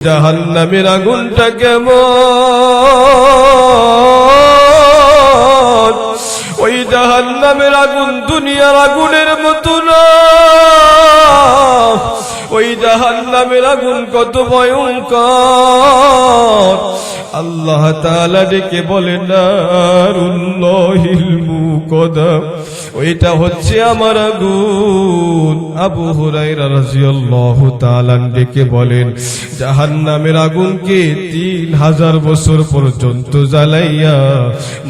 জাহান্নামের আগুনটা কেমন, ওই জাহান্নামের আগুন দুনিয়ার আগুনের মতো না। ওই জাহান্নামের আগুন কত ভয়ঙ্কর। আল্লাহ তাআলা ডেকে বলেন নারুল্লাহিল মুকাদ্দা, ওইটা হচ্ছে আমার আগুন। আবু হুরায়রা রাদিয়াল্লাহু তাআলা ডেকে বলেন, জাহান্নামের আগুনকে 3000 বছর পর্যন্ত জ্বালাইয়া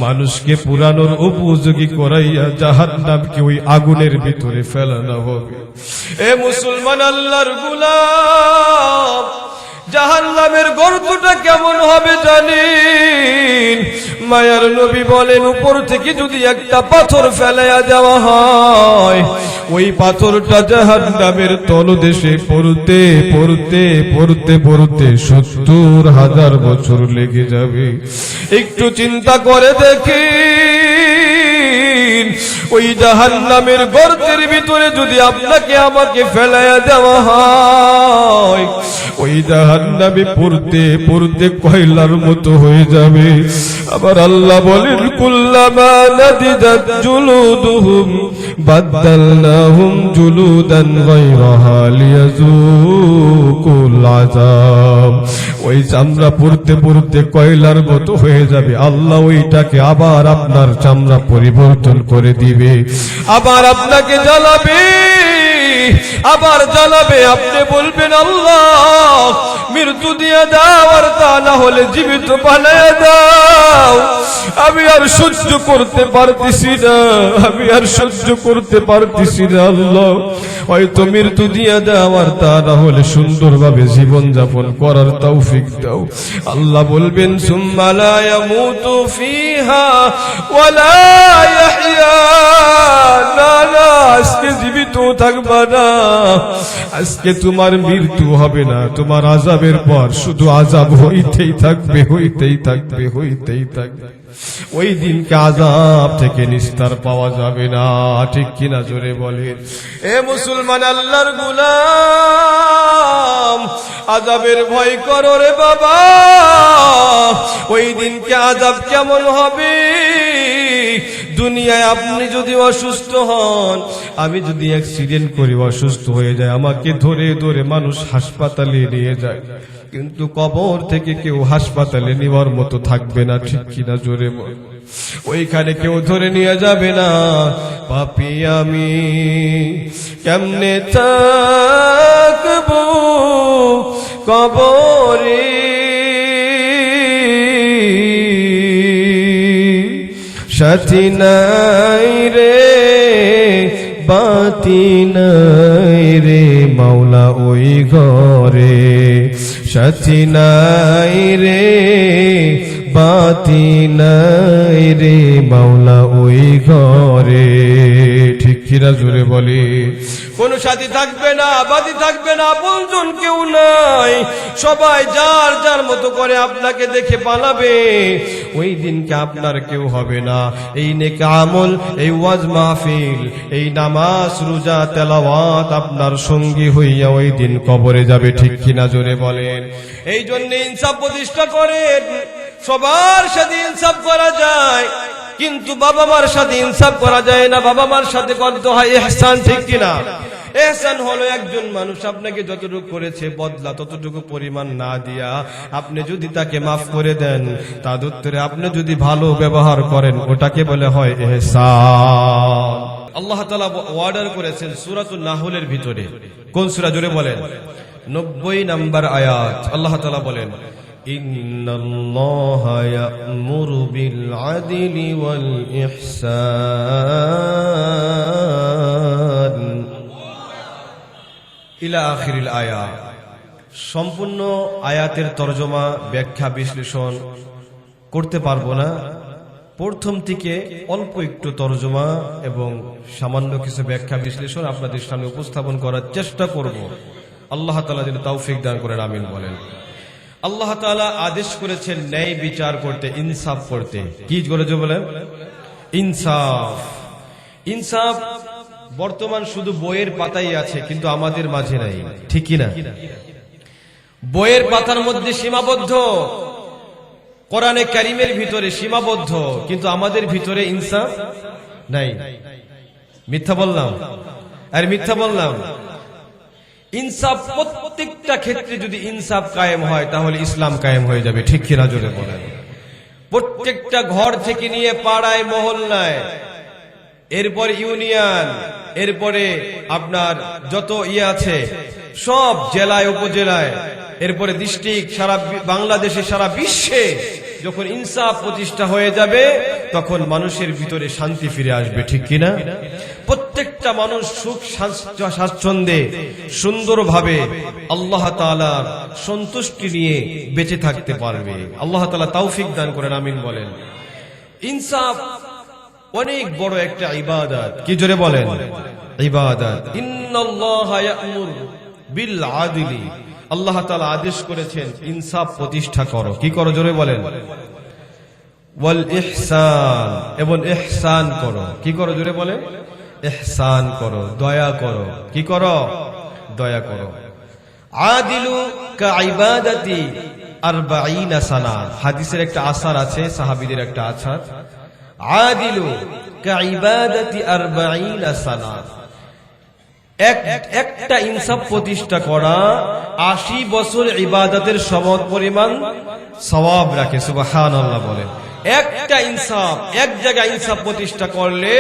মানুষকে পুরানোর উপযোগী করাইয়া জাহান্নামকে ওই আগুনের ভিতরে ফেলানো হবে। এ মুসলমান আল্লাহর গোলাম, জাহান্নামের গর্তটা কেমন হবে জানেন? মায়ার নবী বলেন, উপর থেকে যদি একটা পাথর ফেলাইয়া দেওয়া হয়, ওই পাথরটা জাহান্নামের তলদেশে পড়তে পড়তে পড়তে পড়তে 70,000 বছর লেগে যাবে। একটু চিন্তা করে দেখেন, ওই জাহান্নামের গর্তের ভিতরে যদি আপনাকে আমাকে ফেলাইয়া দেওয়া হয়, ওই জাহান্নামে পড়তে পড়তে কয়লার মতো হয়ে যাবে। আবার আল্লাহ বলেন, কুল্লামা নাদিদাত জুলুদুহুম বাদদালনাহুম জুলুদান গায়রাহা লিয়াযুকুল আযাব। ওই চামড়া পড়তে পড়তে কয়লার মতো হয়ে যাবে, আল্লাহ ওইটাকে আবার আপনার চামড়া পরিবর্তন করে দিবে, আবার আপনাকে জ্বালাবে, আবার জ্বালাবে। আপনি বলবেন, আল্লাহ মৃত্যু দিয়ে দাও, আর তা না হলে জীবিত বানায় দাও। আমি আর সহ্য করতে পারতেছি না, আমি আর সহ্য করতে পারতেছি না। আল্লাহ হয়তো মৃত্যু দিয়ে দাও, আর তা না হলে সুন্দরভাবে জীবন যাপন করার তৌফিক দাও। আল্লাহ বলবেন, সুম্মা লা ইয়ামুতু ফিহা ওয়া লা ইয়াহইয়া। না না, আজকে জীবিত থাকবা না, আজকে তোমার মৃত্যু হবে না, তোমার আযাবের পর শুধু আযাব হইতেই থাকবে, হইতেই থাকবে, হইতেই থাকবে। ওই দিনকে আযাব থেকে নিস্তার পাওয়া যাবে না, ঠিক কিনা জোরে বলেন। এ মুসলমান আল্লাহর গোলাম, আযাবের ভয় করো রে বাবা। ওই দিনকে আযাব কেমন হবে? দুনিয়ায় আপনি যদি অসুস্থ হন, আমি যদি অ্যাক্সিডেন্ট করি অসুস্থ হয়ে যায়, আমাকে ধরে ধরে মানুষ হাসপাতালে নিয়ে যায়, কিন্তু কবর থেকে কেউ হাসপাতালে নেওয়ার মতো থাকবে না, ঠিক কিনা জোরে বল। ওইখানে কেউ ধরে নিয়ে যাবে না। পাপী আমি কেমনে থাকবো কবরে, সাথী নাই রে বাতি নাই রে মাওলা ওই ঘরে, সাথী নাই রে বাতি নাই রে মাওলা ওই ঘরে, ঠিক কিনা জোরে বলে। কোন সাথী থাকবে না, বাতি থাকবে না, আপনজন কেউ নাই, সবাই যার যার মতো করে আপনাকে দেখে পালাবে। ওই দিনকে আপনার কেউ হবে না। এই নেক আমল, এই ওয়াজ মাহফিল, এই নামাজ রোজা তেলাওয়াত আপনার সঙ্গী হইয়া ওই দিন কবরে যাবে, ঠিক কিনা জোরে বলেন। এই জন্য ইনসাফ প্রতিষ্ঠা করেন। সবার সাথে ইনসাফ করা যায়, কিন্তু বাবা মার সাথে ইনসাফ করা যায় না। বাবা মার সাথে করতে হয় ইহসান, ঠিক কিনা? ইহসান হলো একজন মানুষ আপনাকে যতটুকু করেছে বদলা ততটুকু পরিমাণ না দিয়া আপনি যদি তাকে মাফ করে দেন, তার উত্তরে আপনি যদি ভালো ব্যবহার করেন, ওটাকে বলে হয় ইহসান। আল্লাহ তাআলা অর্ডার করেছেন সূরাতুন নাহলের ভিতরে। কোন সূরা জোরে বলেন? 90 নম্বর আয়াত। আল্লাহ তাআলা বলেন, ইন্নাল্লাহা ইয়া'মুরু বিল আদলি ওয়াল ইহসান ইলা আখিরিল আয়া। সম্পূর্ণ আয়াতের তরজমা, ব্যাখ্যা, বিশ্লেষণ করতে পারবো না। প্রথম থেকে অল্প একটু তরজমা এবং সামান্য কিছু ব্যাখ্যা বিশ্লেষণ আপনাদের সামনে উপস্থাপন করার চেষ্টা করব। আল্লাহ তাআলা যেন তৌফিক দান করেন, আমিন বলেন। আল্লাহ তাআলা আদেশ করেছেন ন্যায় বিচার করতে, ইনসাফ করতে। কি করেছে বলেন? ইনসাফ। ইনসাফ বর্তমান শুধু বইয়ের পাতাই আছে, কিন্তু আমাদের মাঝে নাই, ঠিক কি না? বইয়ের পাতার মধ্যে সীমাবদ্ধ, কোরআনে কারিমের ভিতরে সীমাবদ্ধ, কিন্তু আমাদের ভিতরে ইনসাফ নাই। মিথ্যা বললাম আর মিথ্যা বললাম? ইনসাফ প্রত্যেকটা ক্ষেত্রে যদি ইনসাফ কায়েম হয় তাহলে ইসলাম কায়েম হয়ে যাবে, ঠিক কিনা জোরে বলেন? প্রত্যেকটা ঘর থেকে নিয়ে পাড়ায় মহল্লায়, এরপর ইউনিয়ন, এরপরে আপনার যত আছে সব জেলায় উপজেলায়, এরপরে ডিস্ট্রিক্ট, সারা বাংলাদেশে, সারা বিশ্বে যখন ইনসাফ প্রতিষ্ঠা হয়ে যাবে তখন মানুষের ভিতরে শান্তি ফিরে আসবে, ঠিক কিনা? প্রত্যেকটা মানুষ সুখ স্বাচ্ছন্দ্যে সুন্দরভাবে আল্লাহ তাআলার সন্তুষ্টি নিয়ে বেঁচে থাকতে পারবে। আল্লাহ তাআলা তৌফিক দান করেন, আমিন বলেন। ইনসাফ অনেক বড় একটা ইবাদত, কি জোরে বলেন? ইবাদত। ইন্নাল্লাহা ইয়া'মুরু বিল আদলি, আল্লাহ তাআলা আদেশ করেছেন ইনসাফ প্রতিষ্ঠা করো। কি করো? জোরে বলেন। ওয়াল ইহসান, এবং ইহসান করো। কি করো? জোরে বলেন। ইহসান করো, দয়া করো। কি করো? দয়া করো। আদিলু কাইবাদাতি 40 সানা, হাদিসের একটা আসার আছে, সাহাবীদের একটা আসার। আদিলু কাইবাদাতি 40 সানা, একটা ইনসাফ প্রতিষ্ঠা করা 80 বছর ইবাদতের সমান পরিমাণ সওয়াব রাখে। সুবহানাল্লাহ বলেন। একটা ইনসাফ, এক জায়গায় ইনসাফ প্রতিষ্ঠা করলে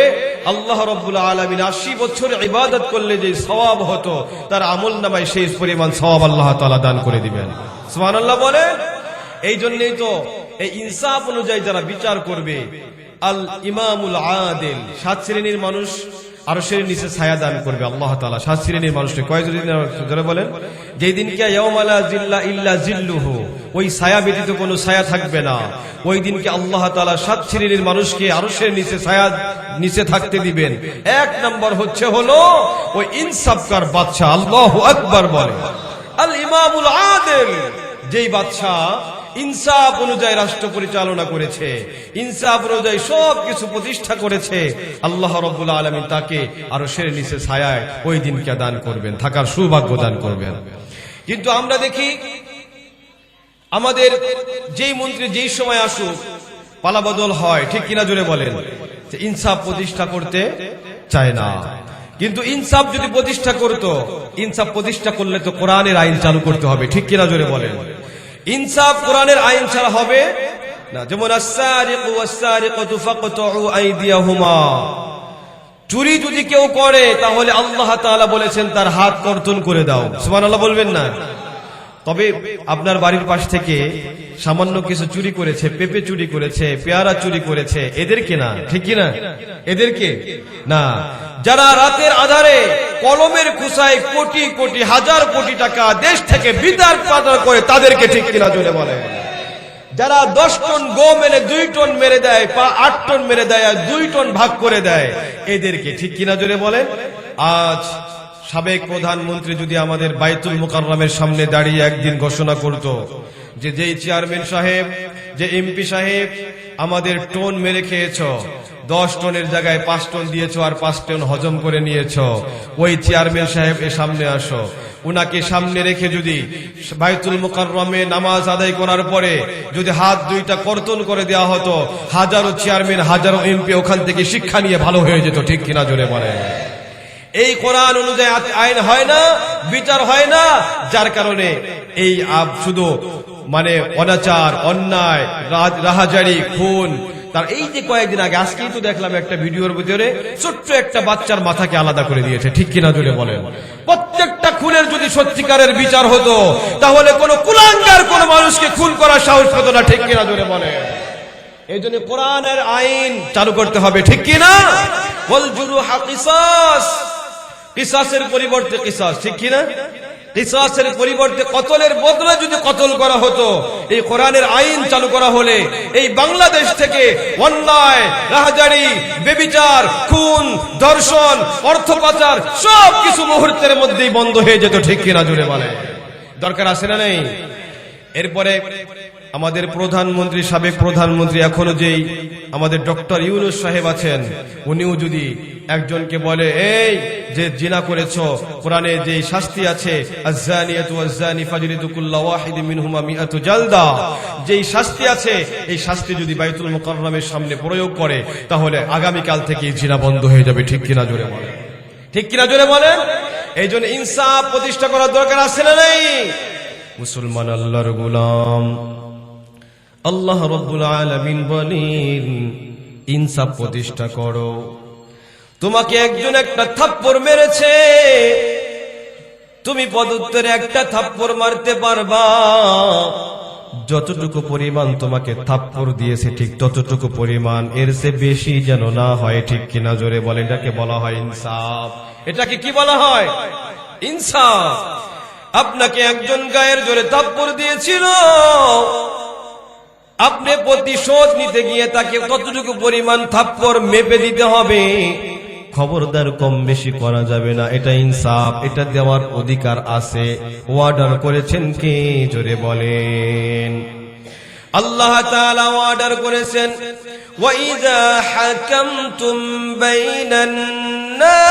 আল্লাহ রাব্বুল আলামিন 80 বছর ইবাদত করলে যে সওয়াব হতো তার আমলনামায় সেই পরিমাণ সওয়াব আল্লাহ তাআলা দান করে দিবেন। সুবহানাল্লাহ বলেন। এই জন্যই তো এই ইনসাফ অনুযায়ী যারা বিচার করবে, আল ইমামুল আদিল, 7 শ্রেণীর মানুষ আরশের নিচে ছায়া দান করবে আল্লাহ তাআলা। 7 শ্রেণীর মানুষকে কয় জোরে বলেন? যেই দিনকে ইয়াউমা লা জিল্লা ইল্লা জিল্লুহু, ওই ছায়া ব্যতীত কোনো ছায়া থাকবে না। ওই দিনকে আল্লাহ তাআলা 7 শ্রেণীর মানুষকে আরশের নিচে ছায়া নিচে থাকতে দিবেন। এক নাম্বার হলো ওই ইনসাফকার বাদশা। আল্লাহু আকবার বলে। আল ইমামুল আদিল, যেই বাদশা ইনসাফ অনুযায়ী রাষ্ট্র পরিচালনা করেছে, ইনসাফ অনুযায়ী সবকিছু প্রতিষ্ঠা করেছে, আল্লাহ রাব্বুল আলামিন তাকে আরশের নিচে ছায়ায় ওই দিনকে দান করবেন, থাকার সৌভাগ্য দান করবেন। কিন্তু আমরা দেখি আমাদের যেই মন্ত্রী যেই সময় আসুক পালাবদল হয়, ঠিক কিনা জোরে বলেন? যে ইনসাফ প্রতিষ্ঠা করতে চায় না। কিন্তু ইনসাফ যদি প্রতিষ্ঠা করতো, ইনসাফ প্রতিষ্ঠা করলে তো কোরআনের আইন চালু করতে হবে, ঠিক কিনা জোরে বলেন? ইনসাফ কোরআনের আইন ছাড়া হবে না। যেমন আস-সারিকু ওয়াস-সারিকাতু ফাকতুউ আইদিয়াহুমা, চুরি যদি কেউ করে তাহলে আল্লাহ তাআলা বলেছেন তার হাত কর্তন করে দাও। সুবহানাল্লাহ বলবেন না? তবে আপনার বাড়ির পাশ থেকে সামান্য কিছু চুরি করেছে, পেঁপে চুরি করেছে, পেয়ারা চুরি করেছে, এদেরকে না, ঠিক কি না? এদেরকে না। যারা রাতের আধারে কলমের খুসায় কোটি কোটি হাজার কোটি টাকা দেশ থেকে বিদার পাচার করে তাদেরকে, ঠিক কিনা জোরে বলে? যারা 10 টন গো মেরে 2 টন মেরে দেয়, 8 টন মেরে দেয়, 2 টন ভাগ করে দেয়, এদেরকে, ঠিক কিনা জোরে বলেন? আজ সাবেক প্রধানমন্ত্রী যদি আমাদের বাইতুল মুকাররমের সামনে দাঁড়িয়ে একদিন ঘোষণা করত যে যেই চেয়ারম্যান সাহেব, যে এমপি সাহেব আমাদের টন মেরে খেয়েছ, 10 টনের জায়গায় 5 টন দিয়েছ আর 5 টন হজম করে নিয়েছ, ওই চেয়ারম্যান সাহেব এর সামনে আসো, উনাকে সামনে রেখে যদি বাইতুল মুকাররমে নামাজ আদায় করার পরে যদি হাত 2টা কর্তন করে দেওয়া হতো, হাজারো চেয়ারম্যান, হাজারো এমপি ওখান থেকে শিক্ষা নিয়ে ভালো হয়ে যেত, ঠিক কিনা জোরে বলে? এই কোরআন অনুযায়ী আইন হয় না, বিচার হয় না, যার কারণে এই শুধু মানে অনাচার, অন্যায়, রাহাজারি, খুন। তার এই যে কয়েকদিন আগে, আজকেই তো দেখলাম একটা ভিডিওর ভিতরে ছোট্ট একটা বাচ্চার মাথাকে আলাদা করে দিয়েছে, ঠিক কিনা জোরে বলেন? প্রত্যেকটা খুনের যদি সত্যিকারের বিচার হতো তাহলে কোন কুলাঙ্গার কোন মানুষকে খুন করার সাহস হতো না, ঠিক কিনা জোরে বলেন? এই জন্য কোরআনের আইন চালু করতে হবে, ঠিক কিনা? ওয়াল জুরুহা কিসাস, কিসাসের পরিবর্তে কিসাস, ঠিক কিনা? কিসাসের পরিবর্তে কতলের বদলে যদি কতল করা হতো, এই কোরআনের আইন চালু করা হলে এই বাংলাদেশ থেকে অন্যায়, রাহাজারি, বেবিচার, খুন, ধর্ষণ, অর্থ পাচার সবকিছু মুহূর্তের মধ্যেই বন্ধ হয়ে যেত, ঠিক কিনা জোরে বলে? দরকার আছে না নেই? এরপরে আমাদের প্রধানমন্ত্রী, সাবেক প্রধানমন্ত্রী এখনো যেই আমাদের ডক্টর ইউনূস সাহেব আছেন, উনিও যদি একজনকে বলে এই যে জিনা করেছো, কোরআনে যে শাস্তি আছে আয-যানিয়াতু ওয়াজ-যানি ফাজলিদু কুল্লা ওয়াহিদিন মিনহুমা মিআতু জালদা, যেই শাস্তি আছে এই শাস্তি যদি বাইতুল মুকাররমের সামনে প্রয়োগ করে তাহলে আগামী কাল থেকে জিনা বন্ধ হয়ে যাবে। ঠিক কিনা জোরে বলেন, ঠিক কিনা জোরে বলেন। এইজন্য ইনসাফ প্রতিষ্ঠা করার দরকার আছে না নাই? মুসলমান আল্লাহর গোলাম, আল্লাহ রাব্বুল আলামিন বলেন ইনসাফ প্রতিষ্ঠা করো। তোমাকে একজন একটা থাপ্পড় মেরেছে, তুমি পদুত্তরে একটা থাপ্পড় মারতে পারবা, যতটুকু পরিমাণ তোমাকে থাপ্পড় দিয়েছে ঠিক ততটুকু পরিমাণ, এর চেয়ে বেশি যেন না হয়। ঠিক কিনা জোরে বলেন। এটাকে বলা হয় ইনসাফ। এটাকে কি বলা হয়? ইনসাফ। আপনাকে একজন গায়ের জোরে থাপ্পড় দিয়েছিল, আপনি প্রতিশোধ নিতে গিয়ে তাকে কতটুকু পরিমাণ থাপ্পড় মেপে দিতে হবে, খবরদার কম বেশি করা যাবে না। এটা ইনসাফ, এটা দেওয়ার অধিকার আছে। অর্ডার করেছেন কে জোরে বলেন? আল্লাহ তাআলা অর্ডার করেছেন ওয়াইযা হাকামতুম বাইনান নাস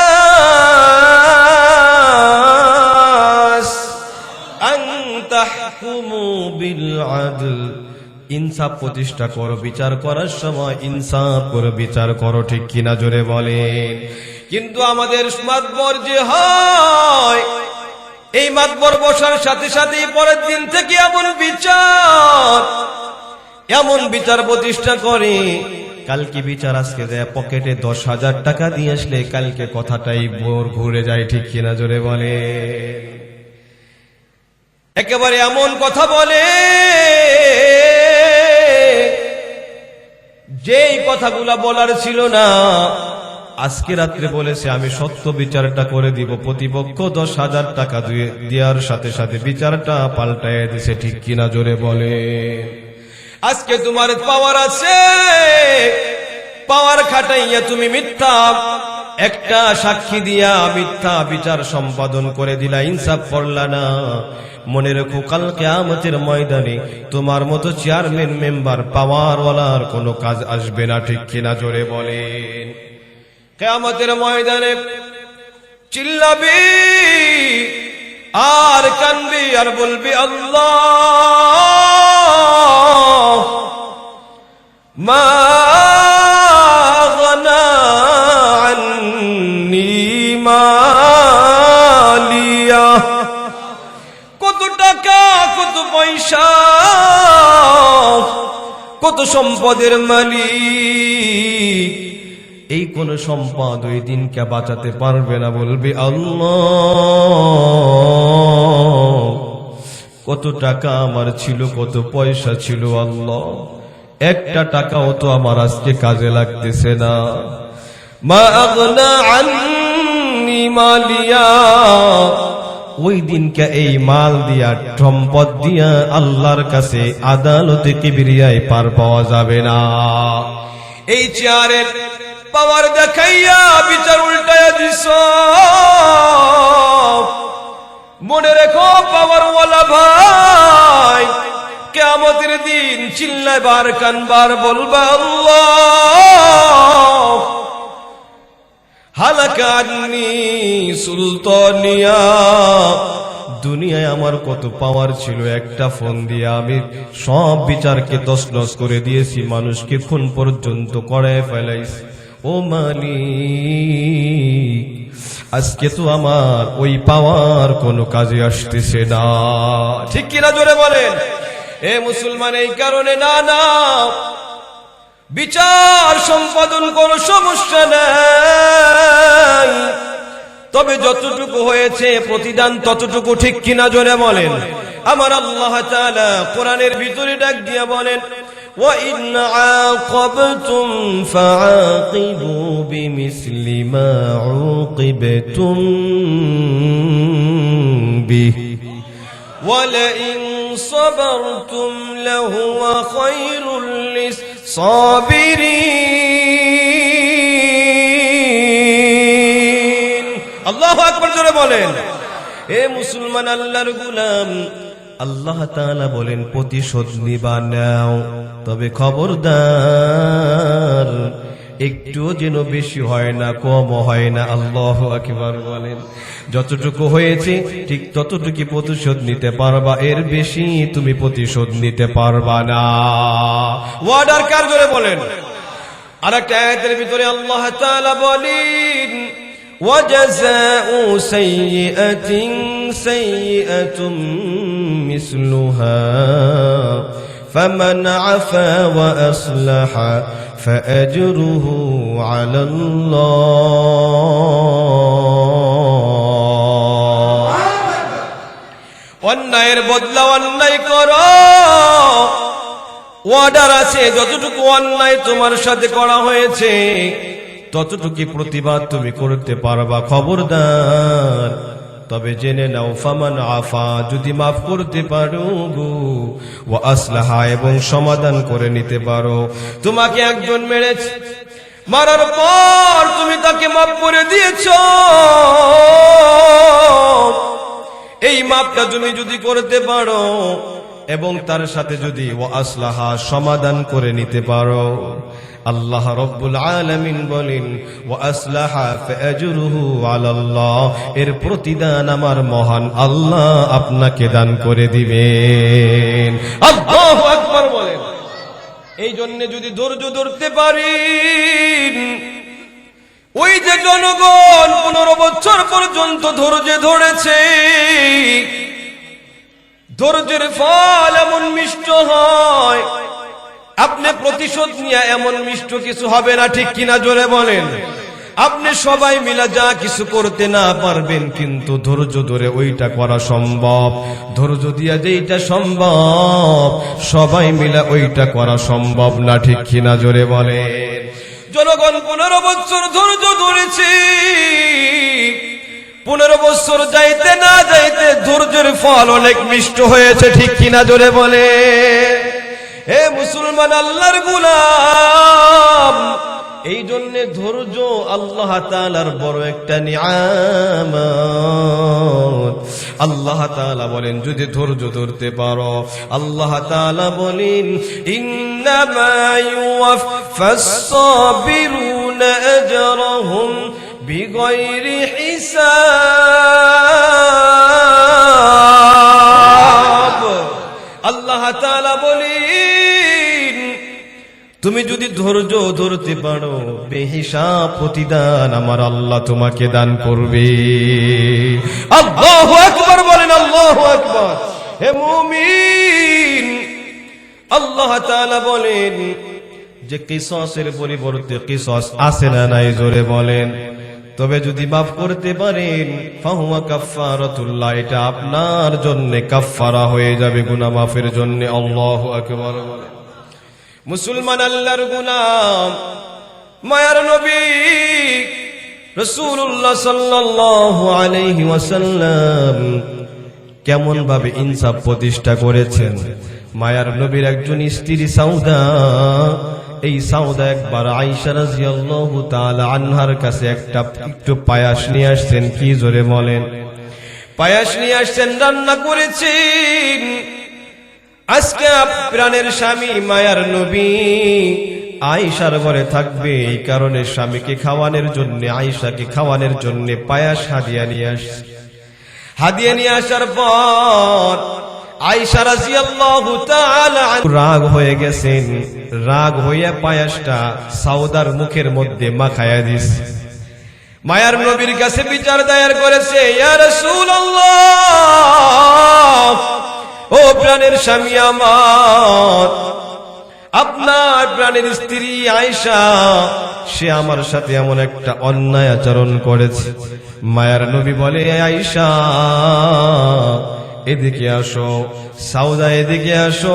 আন তাহকুমু বিল আদল। ইনসাফ প্রতিষ্ঠা করো, বিচার করার সময় ইনসাফ করো, বিচার করো। ঠিক কিনা জোরে বলেন। কিন্তু আমাদের মাতবর যে হয়, এই মাতবর বসার সাথে সাথে পরের দিন থেকে এমন বিচার প্রতিষ্ঠা করে, কালকে বিচার আজকে দেয়, পকেটে 10,000 টাকা দিয়ে আসলে কালকে কথাটাই বোর ঘুরে যায়। ঠিক কিনা জোরে বলে। একেবারে এমন কথা বলে যেই কথাগুলা বলার ছিল না, আজকে রাত্রে বলেছে আমি সত্য বিচারটা করে দিব। প্রতিপক্ষ 10,000 টাকা দেওয়ার সাথে সাথে বিচারটা পাল্টায় দিছে। ঠিক কিনা জোরে বলে। আজকে তোমার পাওয়ার আছে, পাওয়ার খাটাইয়া তুমি মিথ্যা একটা সাক্ষী দিয়া মিথ্যা বিচার সম্পাদন করে দিলা, ইনসাফ করলা না। মনে রেখো কাল কিয়ামতের ময়দানে তোমার মতো চেয়ারম্যান মেম্বার পাওয়ারওয়ালার কোনো কাজ আসবে না। ঠিক কিনা জোরে বলেন। কিয়ামতের ময়দানে চিল্লাবি আর কানবি আর বলবি আল্লাহ মা গনা আন্নি মালিয়া। কত টাকা, কত পয়সা, কত সম্পদের মালিক, এই কোন সম্পদ ওই দিনকে বাঁচাতে পারবে না। বলবে আল্লাহ কত টাকা আমার ছিল, কত পয়সা ছিল, আল্লাহ একটা টাকাও তো আমার আজকে কাজে লাগতেছে না। মা আগনা আন্নি মালিয়া। ওই দিনকে এই মাল দিয়া, সম্পদ দিয়া আল্লাহর কাছে আদালতে কিবরিয়ায় পার পাওয়া যাবে না। এই চেয়ারের পাওয়ার দেখাইয়া বিচার উল্টায়া দিছ। মনে রেখো পাওয়ারওয়ালা ভাই, কিয়ামতের দিন চিল্লাবার কানবার বলবা আল্লাহ হালাকা আন্নি সুলতানিয়া। দুনিয়ায় আমার কত পাওয়ার ছিল, একটা ফোন দিয়ে আমি সব বিচারকে তছনছ করে দিয়েছি, মানুষকে খুন পর্যন্ত করে ফেলাইছি। ও মালিক আজকে তো আমার ওই পাওয়ার কোনো কাজে আসতেছে না। ঠিক কিনা জোরে বলেন। এ মুসলমান, এই কারণে না না বিচার সম্পাদন কোনো সমস্যা নাই, তবে যতটুকু হয়েছে প্রতিদান ততটুকু। ঠিক কিনা জোরে বলেন। আমার আল্লাহ তাআলা কোরআনের ভিতরে ডাক দিয়া বলেন ওয়া ইন আকাবতুম ফাআকিবু বিমিসলি মা উকিবতুম বিহি ওয়া লাইন সাবারতুম লাহুয়া খায়রুল লিস-সাবিরিন। আল্লাহু আকবার জোরে বলেন। এ মুসলমান আল্লাহর গোলাম, আল্লাহ তাআলা বলেন প্রতিশোধ নিবা নাও, তবে খবরদার একটুও যেন বেশি হয় না, কম হয় না। আল্লাহু আকবার বলেন। যতটুকু হয়েছে ঠিক ততটুকু প্রতিশোধ নিতে পারবা, এর বেশি তুমি প্রতিশোধ নিতে পারবা না। ওয়ার্ডার কার জোরে বলেন। আরেকটা আয়াতের ভিতরে আল্লাহ তাআলা বলেন وَجَزَاءُ سَيِّئَةٍ سَيِّئَةٌ مِثْلُهَا فَمَنْ عَفَا وَأَصْلَحَ فَأَجْرُهُ عَلَى اللَّهِ অন্যায়ের বদলা অন্যায় করো। ওয়ার্ডার আছে, যতটুকু অন্যায় তোমার সাথে করা হয়েছে ততটুকু প্রতিবাদ তুমি করতে পারবা, খবরদার। তবে জেনে নাও ফামান আফা, যদি মাফ করতে পারো গো, ওয়া আসলাহা, এবং সমাধান করে নিতে পারো। তোমাকে একজন মেরেছে, মারার পর তুমি তাকে মাফ করে দিয়েছো, এই মাফটা তুমি যদি করতে পারো এবং তার সাথে যদি ওয়া আসলাহা, সমাধান করে নিতে পারো, আল্লাহ রব্বুল আলামিন বলেন ওয়া আসলাহা ফাআজরুহু আলাল্লাহ, এর প্রতিদান আমার মহান আল্লাহ আপনাকে দান করে দিবেন। আল্লাহু আকবার বলেন। এই জন্য যদি ধৈর্য ধরতে পারি, ওই যে জনগণ 15 বছর পর্যন্ত ধৈর্য ধরেছে, ধৈর্যের ফল এমন মিষ্ট হয়, আপনি প্রতিশোধ নিয়ে এমন মিষ্ট কিছু হবে না, ঠিক কিনা জোরে বলেন। আপনি সবাই মিলে যা কিছু করতে না পারবেন, কিন্তু ধৈর্য ধরে ওইটা করা সম্ভব। ধৈর্য দিয়া যেইটা সম্ভব সবাই মিলে ওইটা করা সম্ভব না, ঠিক কিনা জোরে বলেন। জনগণ 15 বছর ধৈর্য ধরেছে, 15 বছর যাইতে না যাইতে ধৈর্যের ফল অনেক মিষ্ট হয়েছে, ঠিক কিনা জোরে বলে। হে মুসলমান, আল্লাহর গোলাম, এই জন্য ধৈর্য আল্লাহ তাআলার বড় একটা নিয়ামত। আল্লাহ তাআলা বলেন যদি ধৈর্য ধরতে পারো, আল্লাহ তাআলা বলেন ইন্নামা ইউওয়াফাস সাবিরুনা আজরাহুম বিগাইরি হিসাব। আল্লাহ তাআলা বলেন তুমি যদি ধৈর্য ধরতে পারো, বেহিসাব প্রতিদান আমার আল্লাহ তোমাকে দান করবে। আল্লাহু আকবার বলেন, আল্লাহু আকবার। হে মুমিন, আল্লাহ তাআলা বলেন যে কিসাসের পরিবর্তে কিসাস আছে না নাই, জোরে বলেন। তবে যদি মাফ করতে পারেন ফাহুয়া কাফারাতুল্লাহ, এটা আপনার জন্য কাফারা হয়ে যাবে, গুনাহ মাফের জন্য। আল্লাহু আকবার বলেন। মুসলমান, আল্লাহর গোলাম, মায়ার নবী রাসূলুল্লাহ সাল্লাল্লাহু আলাইহি ওয়াসাল্লাম কেমন ভাবে ইনসাফ প্রতিষ্ঠা করেছেন। মায়ার নবীর একজন স্ত্রী সাউদা, এই সাউদা একবার আয়েশা রাদিয়াল্লাহু তাআলা আনহার কাছে একটু পায়াস নিয়ে আসছেন। কি জোরে বলেন। পায়াস নিয়ে আসছেন, রান্না করেছেন। আজকে প্রাণের স্বামী মায়ার নবী আয়েশার ঘরে থাকবে, এই কারণে স্বামীকে খাওয়ানোর জন্য, আয়েশাকে খাওয়ানোর জন্য পায়াস হাদিয়া নিয়ে আসছে। হাদিয়া নিয়ে আসার পর আয়েশা রাদিয়াল্লাহু তাআলা রাগ হয়ে গেছেন। রাগ হয়ে পায়াসটা সাউদার মুখের মধ্যে মাখায়া দিছে। মায়ার নবীর কাছে বিচার দায়ের করেছে, ইয়া রাসূলুল্লাহ, ও প্রাণের স্বামী আমার, আপনার প্রাণের স্ত্রী আয়েশা, সে আমার সাথে এমন একটা অন্যায় আচরণ করেছে। মায়ার নবী বলে, আয়েশা এদিকে আসো। সাউদা এদিকে আসো।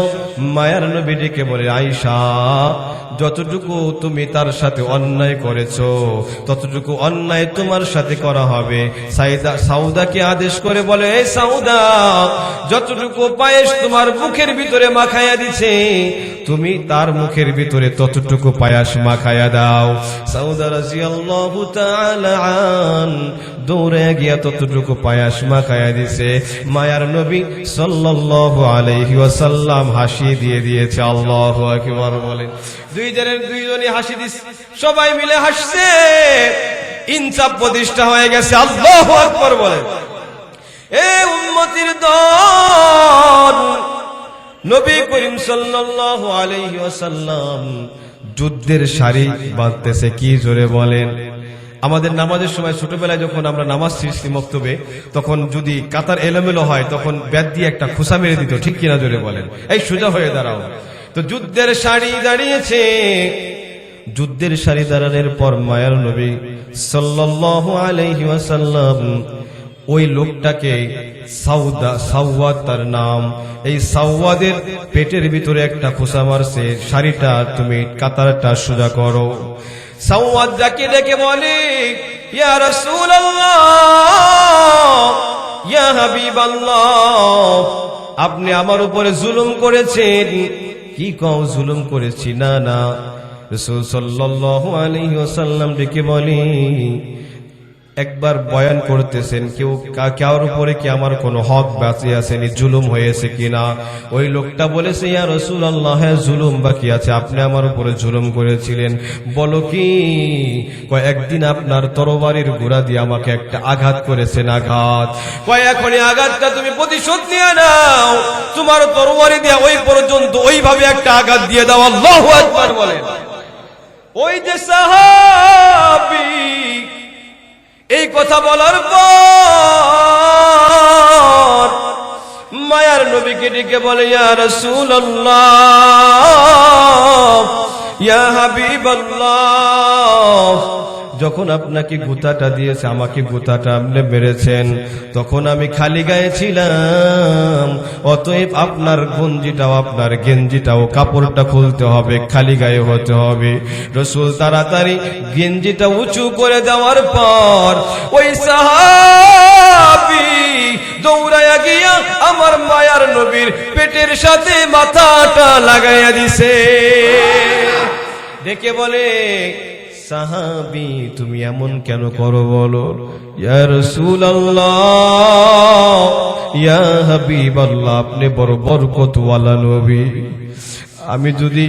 মায়ার নবী ডেকে বলে, আয়েশা, যতটুকু তুমি তার সাথে অন্যায় করেছো ততটুকু অন্যায় তোমার সাথে করা হবে। সাউদাকে আদেশ করে বলে, এই সাউদা, যতটুকু পায়েস তোমার মুখের ভিতরে মাখায়া দিছে, তুমি তার মুখের ভিতরে ততটুকু পায়াস মাখায়া দাও। সাউদা রাদিয়াল্লাহু তাআলা আন দৌড়ে গিয়া ততটুকু পায়াস মাখায়া দিছে। মায়ার নবী সাল্লাল্লাহু সাল্লাল্লাহু আলাইহি ওয়াসাল্লাম হাসি দিয়ে দিয়েছে। আল্লাহু আকবার বলেন। দুইজনই হাসি দিচ্ছে, সবাই মিলে হাসছে, ইনসাফ প্রতিষ্ঠা হয়ে গেছে। আল্লাহু আকবার বলেন। এ উম্মতির দল, নবী করিম সাল্লাল্লাহু আলাইহি ওয়াসাল্লাম যুদ্ধের সারি বাঁধতেছে। কি জোরে বলেন। আমাদের নামাজের সময় ছোটবেলায় যখন আমরা নামাজ শিখছি মক্তবে, তখন যদি কাতার এলোমেলো হয় তখন ব্যাট দিয়ে একটা খোসা মেরে দিত, ঠিক কিনা জোরে বলেন, এই সোজা হয়ে দাঁড়াও। তো যুদ্ধের সারি দাঁড়িয়েছে। যুদ্ধের সারি দাঁড়ানোর পর মায়ার নবী সাল্লাল্লাহু আলাইহি ওয়াসাল্লাম ওই লোকটাকে সাওয়াদ তার নাম, এই সাওয়াদের পেটের ভিতরে একটা খোসা মারছে, সারিটা তুমি কাতারটা সোজা করো। সাওয়াদ যাকে ডেকে বলে, ইয়া রাসূলুল্লাহ, ইয়া হাবিবাল্লাহ, আপনি আমার উপরে জুলুম করেছেন। কি কও জুলুম করেছি? না না। রাসূল সাল্লাল্লাহু আলাইহি ওয়াসাল্লাম ডেকে বলে, একবার বয়ান করতেছেন, কার উপরে কি আমার কোনো হক বাকি আসেনি, জুলুম হয়েছে কিনা? ওই লোকটা বলেছে, ইয়া রাসূলুল্লাহ, হ্যাঁ জুলুম বাকি আছে, আপনি আমার উপরে জুলুম করেছিলেন। বলো কি? একদিন আপনার তরবারির গোড়া দিয়ে আমাকে একটা আঘাত করেছেন, আঘাত। এখনই আঘাতটা তুমি প্রতিশোধ নিয়ে নাও, তোমার তরবারি দিয়ে ওই পর্যন্ত ওইভাবে একটা আঘাত দিয়ে দাও। আল্লাহু আকবার বলেন। ওই যে সাহাবী এই কথা বলার পর মায়ার নবীকে ডেকে বলে, ইয়া রাসূলুল্লাহ, ইয়া হাবিবাল্লাহ, যখন আপনাকে গুতাটা দিয়েছে, আমাকে গুতাটা আপনি মেরেছেন, তখন আমি খালি গায়ে ছিলাম। অতএব আপনার গঞ্জিটাও, আপনার গেঞ্জিটাও, কাপড়টা খুলতে হবে, খালি গায়ে হতে হবে। রাসূল তাড়াতাড়ি গেঞ্জিটা উঁচু করে দেওয়ার পর ওই সাহাবী দৌড়াইয়া গিয়া আমার মায়ার নবীর পেটের সাথে মাথাটা লাগাইয়া দিছে। ডেকে বলে, সাহাবী তুমি এমন কেন করো বলো? ইয়া রাসূলুল্লাহ, ইয়া হাবিবাল্লাহ, আপনি বড় বরকতওয়ালা নবী। আমি যদি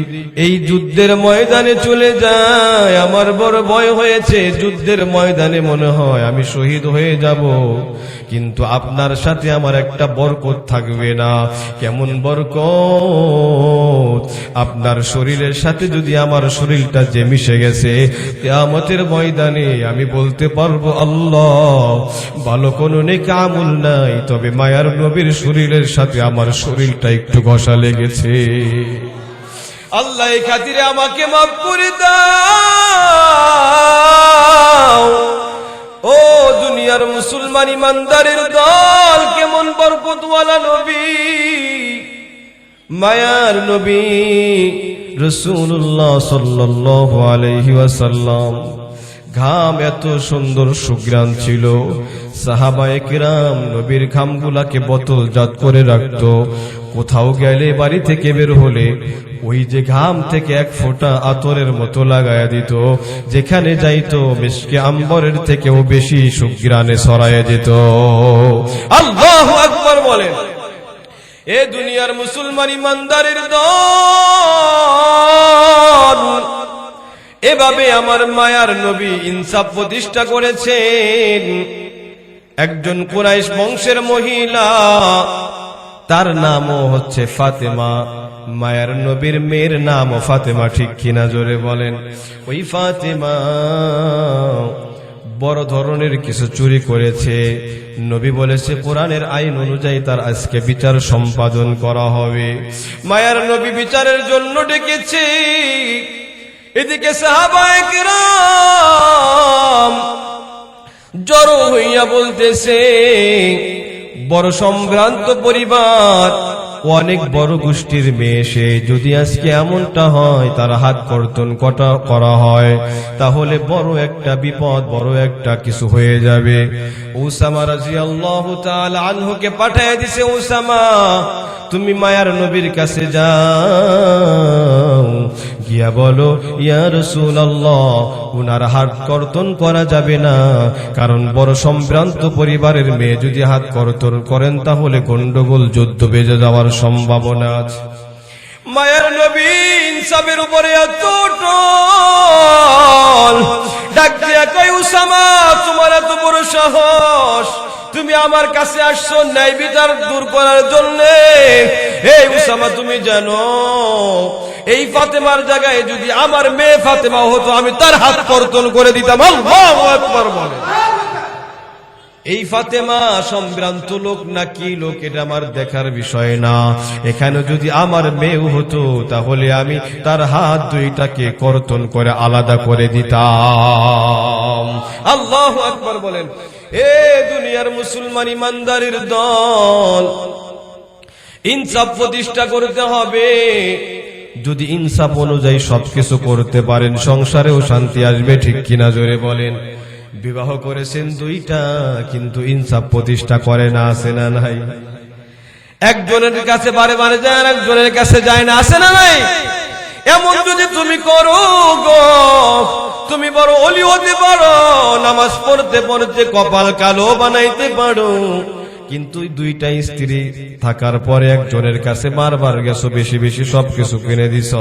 এই যুদ্ধের ময়দানে চলে যাই, আমার বড় ভয় হয়েছে, যুদ্ধের ময়দানে মনে হয় আমি শহীদ হয়ে যাব, কিন্তু আপনার সাথে আমার একটা বরকত থাকবে না। কেমন বরকত? আপনার শরীরের সাথে যদি আমার শরীরটা যে মিশে গেছে, কিয়ামতের ময়দানে আমি বলতে পারবো, আল্লাহ, ভালো কোনো নেক আমল নাই, তবে মায়ার নবীর শরীরের সাথে আমার শরীরটা একটু ঘষা লেগেছে। আল্লাহ এই খাতিরে আমাকে মাফ করে দাও। ও দুনিয়ার মুসলমান ইমানদারের দল, কেমন বরকতওয়ালা নবী, মায়ার নবী রাসূলুল্লাহ সাল্লাল্লাহু আলাইহি ওয়াসাল্লাম। ঘাম এত সুন্দর সুঘ্রাণ ছিল, সাহাবায়ে কেরাম নবীর ঘামগুলাকে বোতলজাত করে রাখতো। কোথাও গেলে, বাড়ি থেকে বের হলে ওই যে ঘাম থেকে এক ফোঁটা আতরের মতো লাগায়া দিত, যেখানে যাইতো মিশকে আম্বরের থেকেও বেশি সুঘ্রাণে ছড়ায়া যেত। আল্লাহু আকবার বলেন। এ দুনিয়ার মুসলমান ইমানদারের দল, এভাবে আমার মায়ার নবী ইনসাফ প্রতিষ্ঠা করেছেন। একজন কুরাইশ বংশের মহিলা, তার নামও হচ্ছে ফাতেমা। মায়ার নবীর মেয়ের নামও ফাতেমা, ঠিক কিনা জোরে বলেন। ওই ফাতেমা বড় ধরনের কিছু চুরি করেছে। নবী বলেছে কোরআনের আইন অনুযায়ী তার আজকে বিচার সম্পাদন করা হবে। মায়ার নবী বিচারের জন্য ডেকেছে। এদিকে সাহাবায়ে কেরাম জড়ো হইয়া বলতেছে, বড় সম্ভ্রান্ত পরিবার, অনেক বড় গোষ্ঠীর মেয়ে সে, যদি আজকে এমনটা হয়, তার হাত কর্তন করা হয়, তাহলে বড় একটা বিপদ, বড় একটা কিছু হয়ে যাবে। উসামা রাদিয়াল্লাহু তাআলা আনহুকে পাঠিয়ে দিছে, উসামা তুমি মায়ার নবীর কাছে যাও, গিয়া বলো, ইয়া রাসূলুল্লাহ, উনার হাত কর্তন করা যাবে না, কারণ বড় সম্ভ্রান্ত পরিবারের মেয়ে যদি হাত কর্তন করেন তাহলে গন্ডগোল, যুদ্ধ বেজে যাওয়ার সম্ভাবনা আছে। মায়ের নবী ইনসাফের উপরে এত ডাক দিয়া কই, উসামা তোমার এত বড় সাহস, তুমি আমার কাছে আসছো ন্যায় বিচার দূর করার জন্য। এই উসামা তুমি জানো, এই ফাতেমার জায়গায় যদি আমার মেয়ে ফাতেমা হতো আমি তার হাত কর্তন করে দিতাম। আল্লাহু আকবার বলে। এই ফাতেমা সম্ভ্রান্ত লোক নাকি লোক এটা আমার দেখার বিষয় না, এখানে যদি আমার মেয়ে হতো তাহলে আমি তার হাত দুইটাকে কর্তন করে আলাদা করে দিতাম। আল্লাহু আকবার বলেন। এ দুনিয়ার মুসলমান ইমানদারের দল, ইনসাফ প্রতিষ্ঠা করতে হবে। যদি ইনসাফ অনুযায়ী সবকিছু করতে পারেন সংসারেও শান্তি আসবে, ঠিক কিনা জোরে বলেন। বিবাহ করেছেন দুইটা, কিন্তু ইনসাফ প্রতিষ্ঠা করে না, আছে না নাই? একজনের কাছে বারে বারে যায় আর একজনের কাছে যায় না, আছে না নাই? এমন যদি তুমি করো গো, তুমি বড় ওলি হতে পারো, নামাজ পড়তে পড়তে কপাল কালো বানাইতে পারো, কিন্তু দুইটা স্ত্রী থাকার পরে একজনের কাছে বারবার গেছো, বেশি বেশি সবকিছু কিনে দিছ,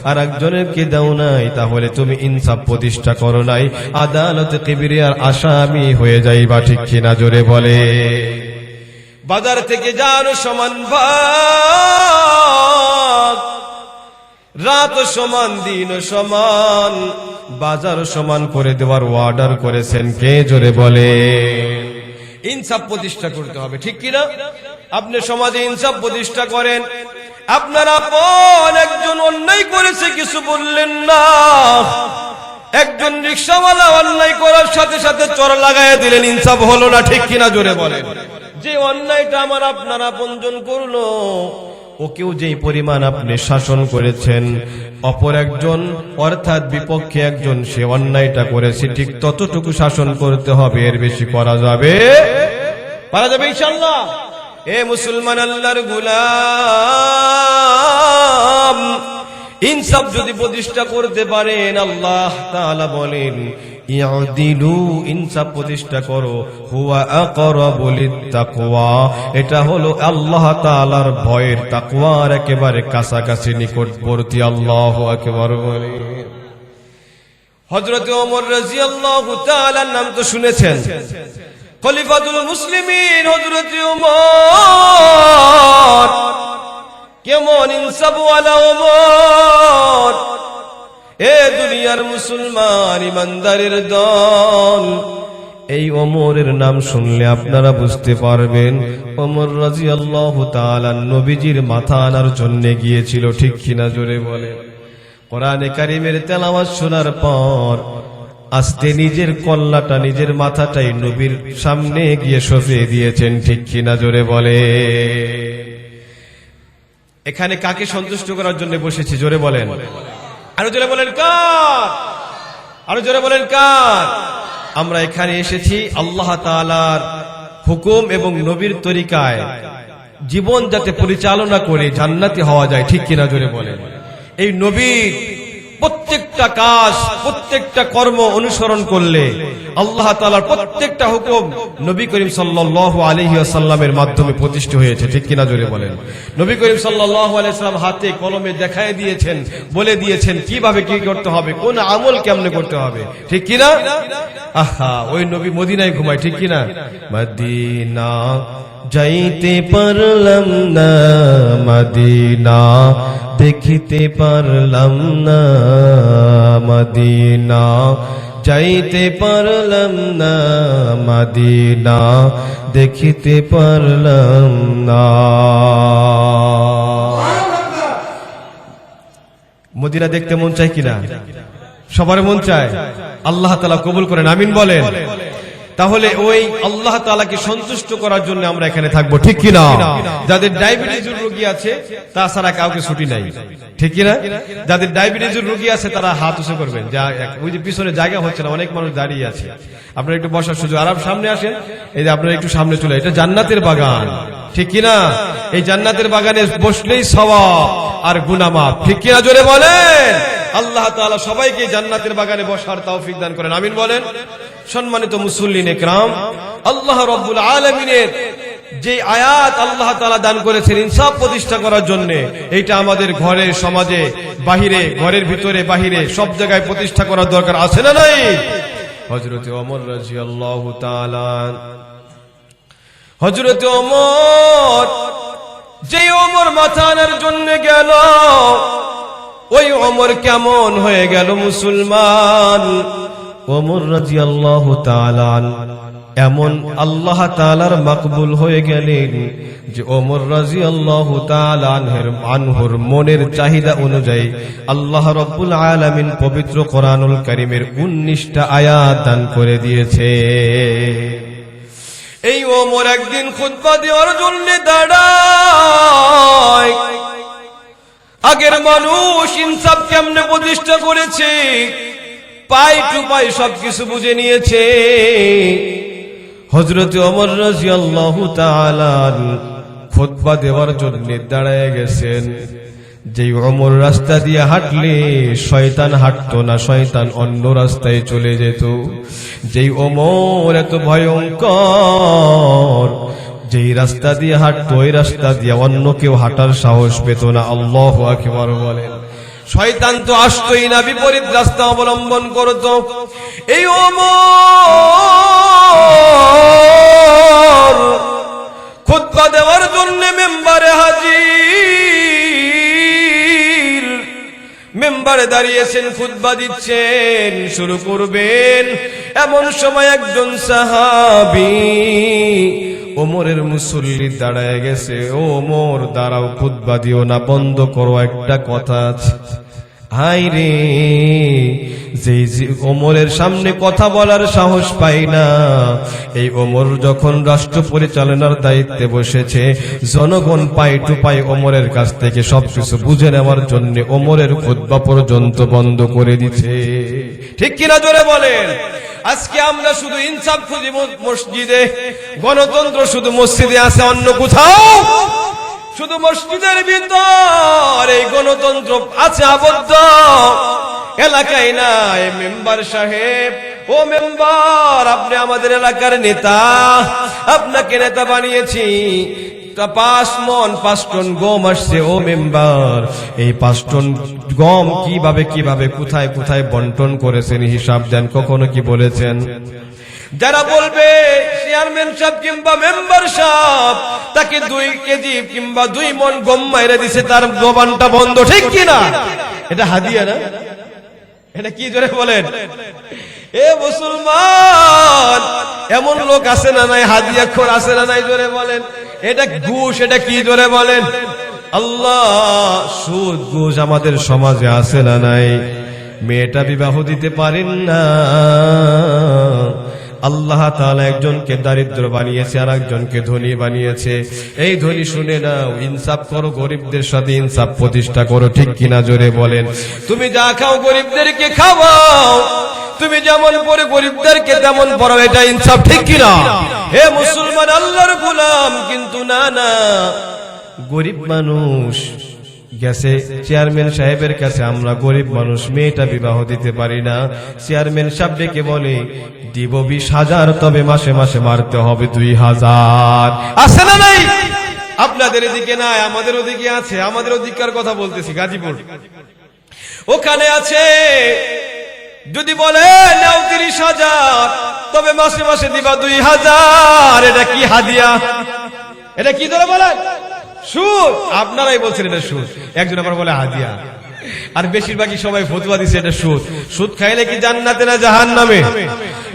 আর একজনের কে দাও নাই, তাহলে তুমি ইনসাফ প্রতিষ্ঠা করো নাই, আদালতে কিবরিয়ার আসামি হয়ে যাইবা, ঠিক কিনা জোরে বলে। বাজার থেকে যার সমান ভাগ, রাত সমান দিন সমান, বাজার সমান করে দেওয়ার অর্ডার করেছেন কে জোরে বলে। ইনসাফ প্রতিষ্ঠা করতে হবে, ঠিক কিনা? আপনি সমাজে ইনসাফ প্রতিষ্ঠা করেন, আপনার আপন একজন অন্যায় করেছে কিছু বললেন না, একজন রিকশাওয়ালা অন্যায় করার সাথে সাথে চর লাগাইয়া দিলেন, ইনসাফ হলো না, ঠিক কিনা জোরে বলেন। যে অন্যায়টা আমার আপনার আপনজন করলো, ওকেও যেই পরিমাণ আপনি শাসন করেছেন, অপর একজন অর্থাৎ বিপক্ষে একজন সে অন্যায়টা করেছে, ঠিক ততটুকু শাসন করতে হবে, এর বেশি করা যাবে ইনশাআল্লাহ। এ মুসলমান আল্লাহর গোলাম, ইনসাফ যদি প্রতিষ্ঠা করতে পারেন, আল্লাহ তাআলা বলেন ইয়াদিলু, ইনসাফ প্রতিষ্ঠা করো, হুয়া আকরাবু লিত্তাকওয়া, এটা হলো আল্লাহ তাআলার ভয়ের, তাকওয়ার একেবারে কাছাকাছি নিকটবর্তী। আল্লাহু আকবার বলে। হযরত ওমর রাদিয়াল্লাহু তাআলার নাম তো শুনেছেন, খলিফাতুল মুসলিমিন হযরত ওমর, কেমন ইনসাফওয়ালা ওমর। এ দুনিয়ার মুসলমান ইমানদারের দল, এই ওমরের নাম শুনলে আপনারা বুঝতে পারবেন ওমর রাদিয়াল্লাহু তাআলা নবীজির মাথা আনার জন্য গিয়েছিল, ঠিক কিনা জোরে বলে। কোরআনে কারীমের তেলাওয়াত শোনার পর আস্তে নিজের কল্লাটা, নিজের মাথাটাই নবীর সামনে গিয়ে সঁপে দিয়েছেন, ঠিক কিনা জোরে বলে। এখানে কাকে সন্তুষ্ট করার জন্য বসেছি জোরে বলেন, আরো জোরে বলেন কার, আরো জোরে বলেন কার। আমরা এখানে এসেছি আল্লাহ তাআলার হুকুম এবং নবীর তরিকায় জীবন যাতে পরিচালনা করে জান্নাতি হওয়া যায়, ঠিক কিনা জোরে বলেন। এই নবীর প্রত্যেকটা কাজ, প্রত্যেকটা কর্ম অনুসরণ করলে আল্লাহ তাআলার প্রত্যেকটা হুকুম নবী করিম সাল্লাল্লাহু আলাইহি ওয়াসাল্লামের মাধ্যমে প্রতিষ্ঠিত হয়েছে, ঠিক কিনা জোরে বলেন। নবী করিম সাল্লাল্লাহু আলাইহি ওয়াসাল্লাম হাতে কলমে দেখায় দিয়েছেন, বলে দিয়েছেন কিভাবে কি করতে হবে, কোন আমল কেমনে করতে হবে, ঠিক কিনা। আহা, ওই নবী মদিনায় ঘুমায়, ঠিক কিনা। মদিনা যাইতে পারলাম না, মদিনা দেখিতে পারলাম না, মদিনা যাইতে পারলাম না, মদিনা দেখিতে পারলাম না। মদিনা দেখতে মন চায় কিনা? সবার মন চায়। আল্লাহ তাআলা কবুল করেন, আমিন বলেন। তাহলে ওই আল্লাহ তাআলাকে সন্তুষ্ট করার জন্য আমরা এখানে থাকবো, ঠিক কিনা। যাদের ডায়াবেটিসের রোগী আছে তাছাড়া কাউকে ছুটি নাই, ঠিক কিনা। যাদের ডায়াবেটিসের রোগী আছে তারা হাত উঁচু করবেন, যা ওই যে পিছনে জায়গা হচ্ছে না, অনেক মানুষ দাঁড়িয়ে আছে, আপনারা একটু বসার সুযোগ, আর সামনে আসেন, এই যে আপনারা একটু সামনে চলে, এটা জান্নাতের বাগান, ঠিক কিনা। এই জান্নাতের বাগানে বসলেই সওয়াব আর গুনাহ মাফ, ঠিক কিনা জোরে বলেন। আল্লাহ তাআলা সবাইকে জান্নাতের বাগানে বসার তৌফিক দান করেন, আমিন বলেন। সম্মানিত মুসল্লিন একরাম, আল্লাহ রাব্বুল আলামিনের যে আয়াত আল্লাহ তাআলা দান করেছেন ইনসাফ প্রতিষ্ঠা করার জন্য, এইটা আমাদের ঘরে, সমাজে, বাহিরে, ঘরের ভিতরে বাহিরে সব জায়গায় প্রতিষ্ঠা করার দরকার আছে না নাই? হযরত ওমর রাদিয়াল্লাহু তাআলা, হযরত ওমর, যে ওমর মাথা আনার জন্য গেল, ওই ওমর কেমন হয়ে গেল মুসলমান। ওমর রাদিয়াল্লাহু তাআলা এমন আল্লাহ তাআলার মাকবুল হয়ে গেলেন যে ওমর রাদিয়াল্লাহু তাআলা আনহুর মনের চাহিদা অনুযায়ী আল্লাহ রাব্বুল আলামিন পবিত্র কোরআনুল কারীমের 19টা আয়াত দান করে দিয়েছে। এই ওমর একদিন খুতবা দেওয়ার জন্য দাঁড়ায়। আগের মানুষ ইনসাফ কেমনে প্রতিষ্ঠা করেছে, পাই টু পাই সবকিছু বুঝে নিয়েছে। হযরত ওমর রাদিয়াল্লাহু তাআলা খুতবা দেওয়ার জন্য দাঁড়ায় গেছেন। যেই ওমর রাস্তা দিয়ে হাঁটলে শয়তান হাঁটতো না, শয়তান অন্য রাস্তায় চলে যেত। যেই ওমর এত ভয়ঙ্কর, যেই রাস্তা দিয়ে হাঁটতো ওই রাস্তা দিয়ে অন্য কেউ হাঁটার সাহস পেত না। আল্লাহু আকবার বলেন। শয়তান তো আসতোই না, বিপরীত রাস্তা অবলম্বন করত। এই ওমর খুতবা দেওয়ার জন্য মেম্বারে হাজির, মেম্বারে দাঁড়িয়েছেন, খুতবা দিচ্ছেন, শুরু করবেন। এমন সময় একজন সাহাবী ওমরের মুসল্লি দাঁড়ায় গেছে। ও ওমর, দাঁড়াও, খুতবা দিও না, বন্ধ করো, একটা কথা আছে। হাই রে, যে ওমরের সামনে কথা বলার সাহস পাই না। এই ওমর যখন রাষ্ট্র পরিচালনার দায়িত্বে বসেছে, জনগণ পাই টু পাই ওমরের কাছ থেকে সবকিছু বুঝে নেওয়ার জন্য ওমরের খুতবা পর্যন্ত বন্ধ করে দিচ্ছে। ঠিক কিনা জোরে বলেন? আজকে আমরা শুধু ইনসাফ খুঁজি মসজিদে, গণতন্ত্র শুধু মসজিদে আছে, অন্য কোথাও। শুধু মসজিদের ভিতর এই গণতন্ত্র আছে আবদ্ধ, এলাকায় নাই। মেম্বার সাহেব, ও মেম্বার, আপনি আমাদের এলাকার নেতা, আপনাকে নেতা বানিয়েছি। 5 টন গম আসছে। ও মেম্বার, এই 5 টন গম কিভাবে কোথায় কোথায় বন্টন করেছেন হিসাব দেন, কখনো কি বলেছেন? যারা বলবে চেয়ারম্যান সাহেব কিংবা মেম্বার সাহেব তাকে 2 কেজি কিংবা 2 মণ গম মাইরে দিছে, তার জবানটা বন্ধ। ঠিক কিনা? এটা হাদিয়া না? এটা কি জোরে বলেন? এ মুসলমান, এমন লোক আছে না নাই? হাদিয়া খোর আছে না নাই? জোরে বলেন। এটা ঘুষ, এটা কি জোরে বলেন? আল্লাহ, সুদ ঘুষ আমাদের সমাজে আছে না নাই? মেয়েটা বিবাহ দিতে পারেন না, আল্লাহ তাআলা একজনকে দারিদ্র বানিয়েছে আর একজনকে ধনী বানিয়েছে। এই ধনী শুনে নাও, ইনসাফ করো, গরিবদের সাথে ইনসাফ প্রতিষ্ঠা করো। ঠিক কিনা জোরে বলেন? তুমি যা খাও গরিবদেরকে খাওয়াও, তুমি যেমন পরে গরিবদেরকে তেমন পড়ো, এটা ইনসাফ। ঠিক কিনা? হে মুসলমান, আল্লাহর গোলাম। কিন্তু না না, গরিব মানুষ গেছে চেয়ারম্যান সাহেবের কাছে, আমরা গরিব মানুষ, মেয়েটা বিবাহ দিতে পারি না। চেয়ারম্যান সাহেব ডেকে বলে, দিব 20,000, তবে মাসে মাসে মারতে হবে 2,000। আছে না নাই? আপনাদের এদিকে নাই, আমাদের ওদিকে আছে। আমাদের ওদিককার কথা বলতেছি, গাজীপুর ওখানে আছে। যদি বলে নাও 30,000, তবে মাসে মাসে দিবা 2,000। এটা কি হাদিয়া? এটা কি ধরে বলেন? সুদ। আপনারাই বলছেন এটা সুদ, একজন আবার বলে হাদিয়া, আর বেশিরভাগই সবাই ফতোয়া দিছে এটা সুদ। সুদ খাইলে কি জান্নাতে না জাহান্নামে?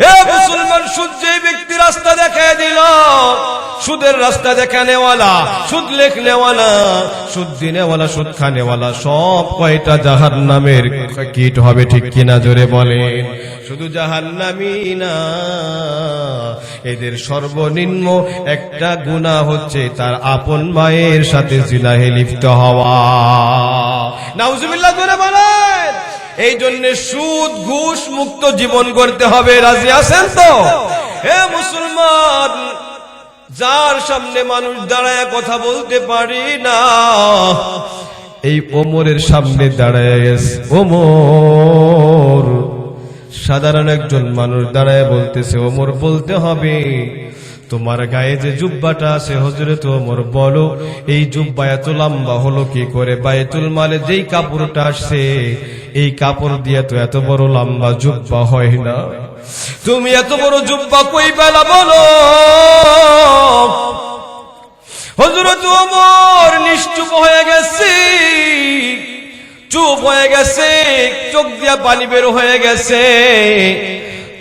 এ মুসলমান, সুদ যে ব্যক্তি রাস্তা দেখায় দিল, সুদের রাস্তা দেখানেওয়ালা, সুদ লেখনেওয়ালা, সুদ দিনেওয়ালা, সুদ খানেওয়ালা, সব কয়টা জাহান্নামের কীট হবে। ঠিক কিনা জোরে বলেন? শুধু জাহান্নামী না, এদের সর্বনিম্ন একটা গুনাহ হচ্ছে তার আপন মায়ের সাথে জিনাহে লিপ্ত হওয়া। নাউজুবিল্লাহ করে বলেন। এই জন্য সুদ ঘুষ মুক্ত জীবন করতে হবে। রাজি আছেন তো? হে মুসলমান, যার সামনে মানুষ দাঁড়ায় কথা বলতে পারি না, এই ওমরের সামনে দাঁড়ায় গেছে। ওমর, সাধারণ একজন মানুষ দাঁড়ায় বলতেছে, ওমর বলতে হবে তোমার গায়ে যে জুব্বাটা আছে হযরত ওমর বলো এই জুব্বা এত লম্বা হলো কি করে? বাইতুল মালে যেই কাপড়টা আসছে এই কাপড় দিয়ে তো এত বড় লম্বা জুব্বা হয় না, তুমি এত বড় জুব্বা কই পেলা বলো? হযরত ওমর নিশ্চুপ হয়ে গেছে, চুপ হয়ে গেছে, চোখ দিয়া পানি বের হয়ে গেছে।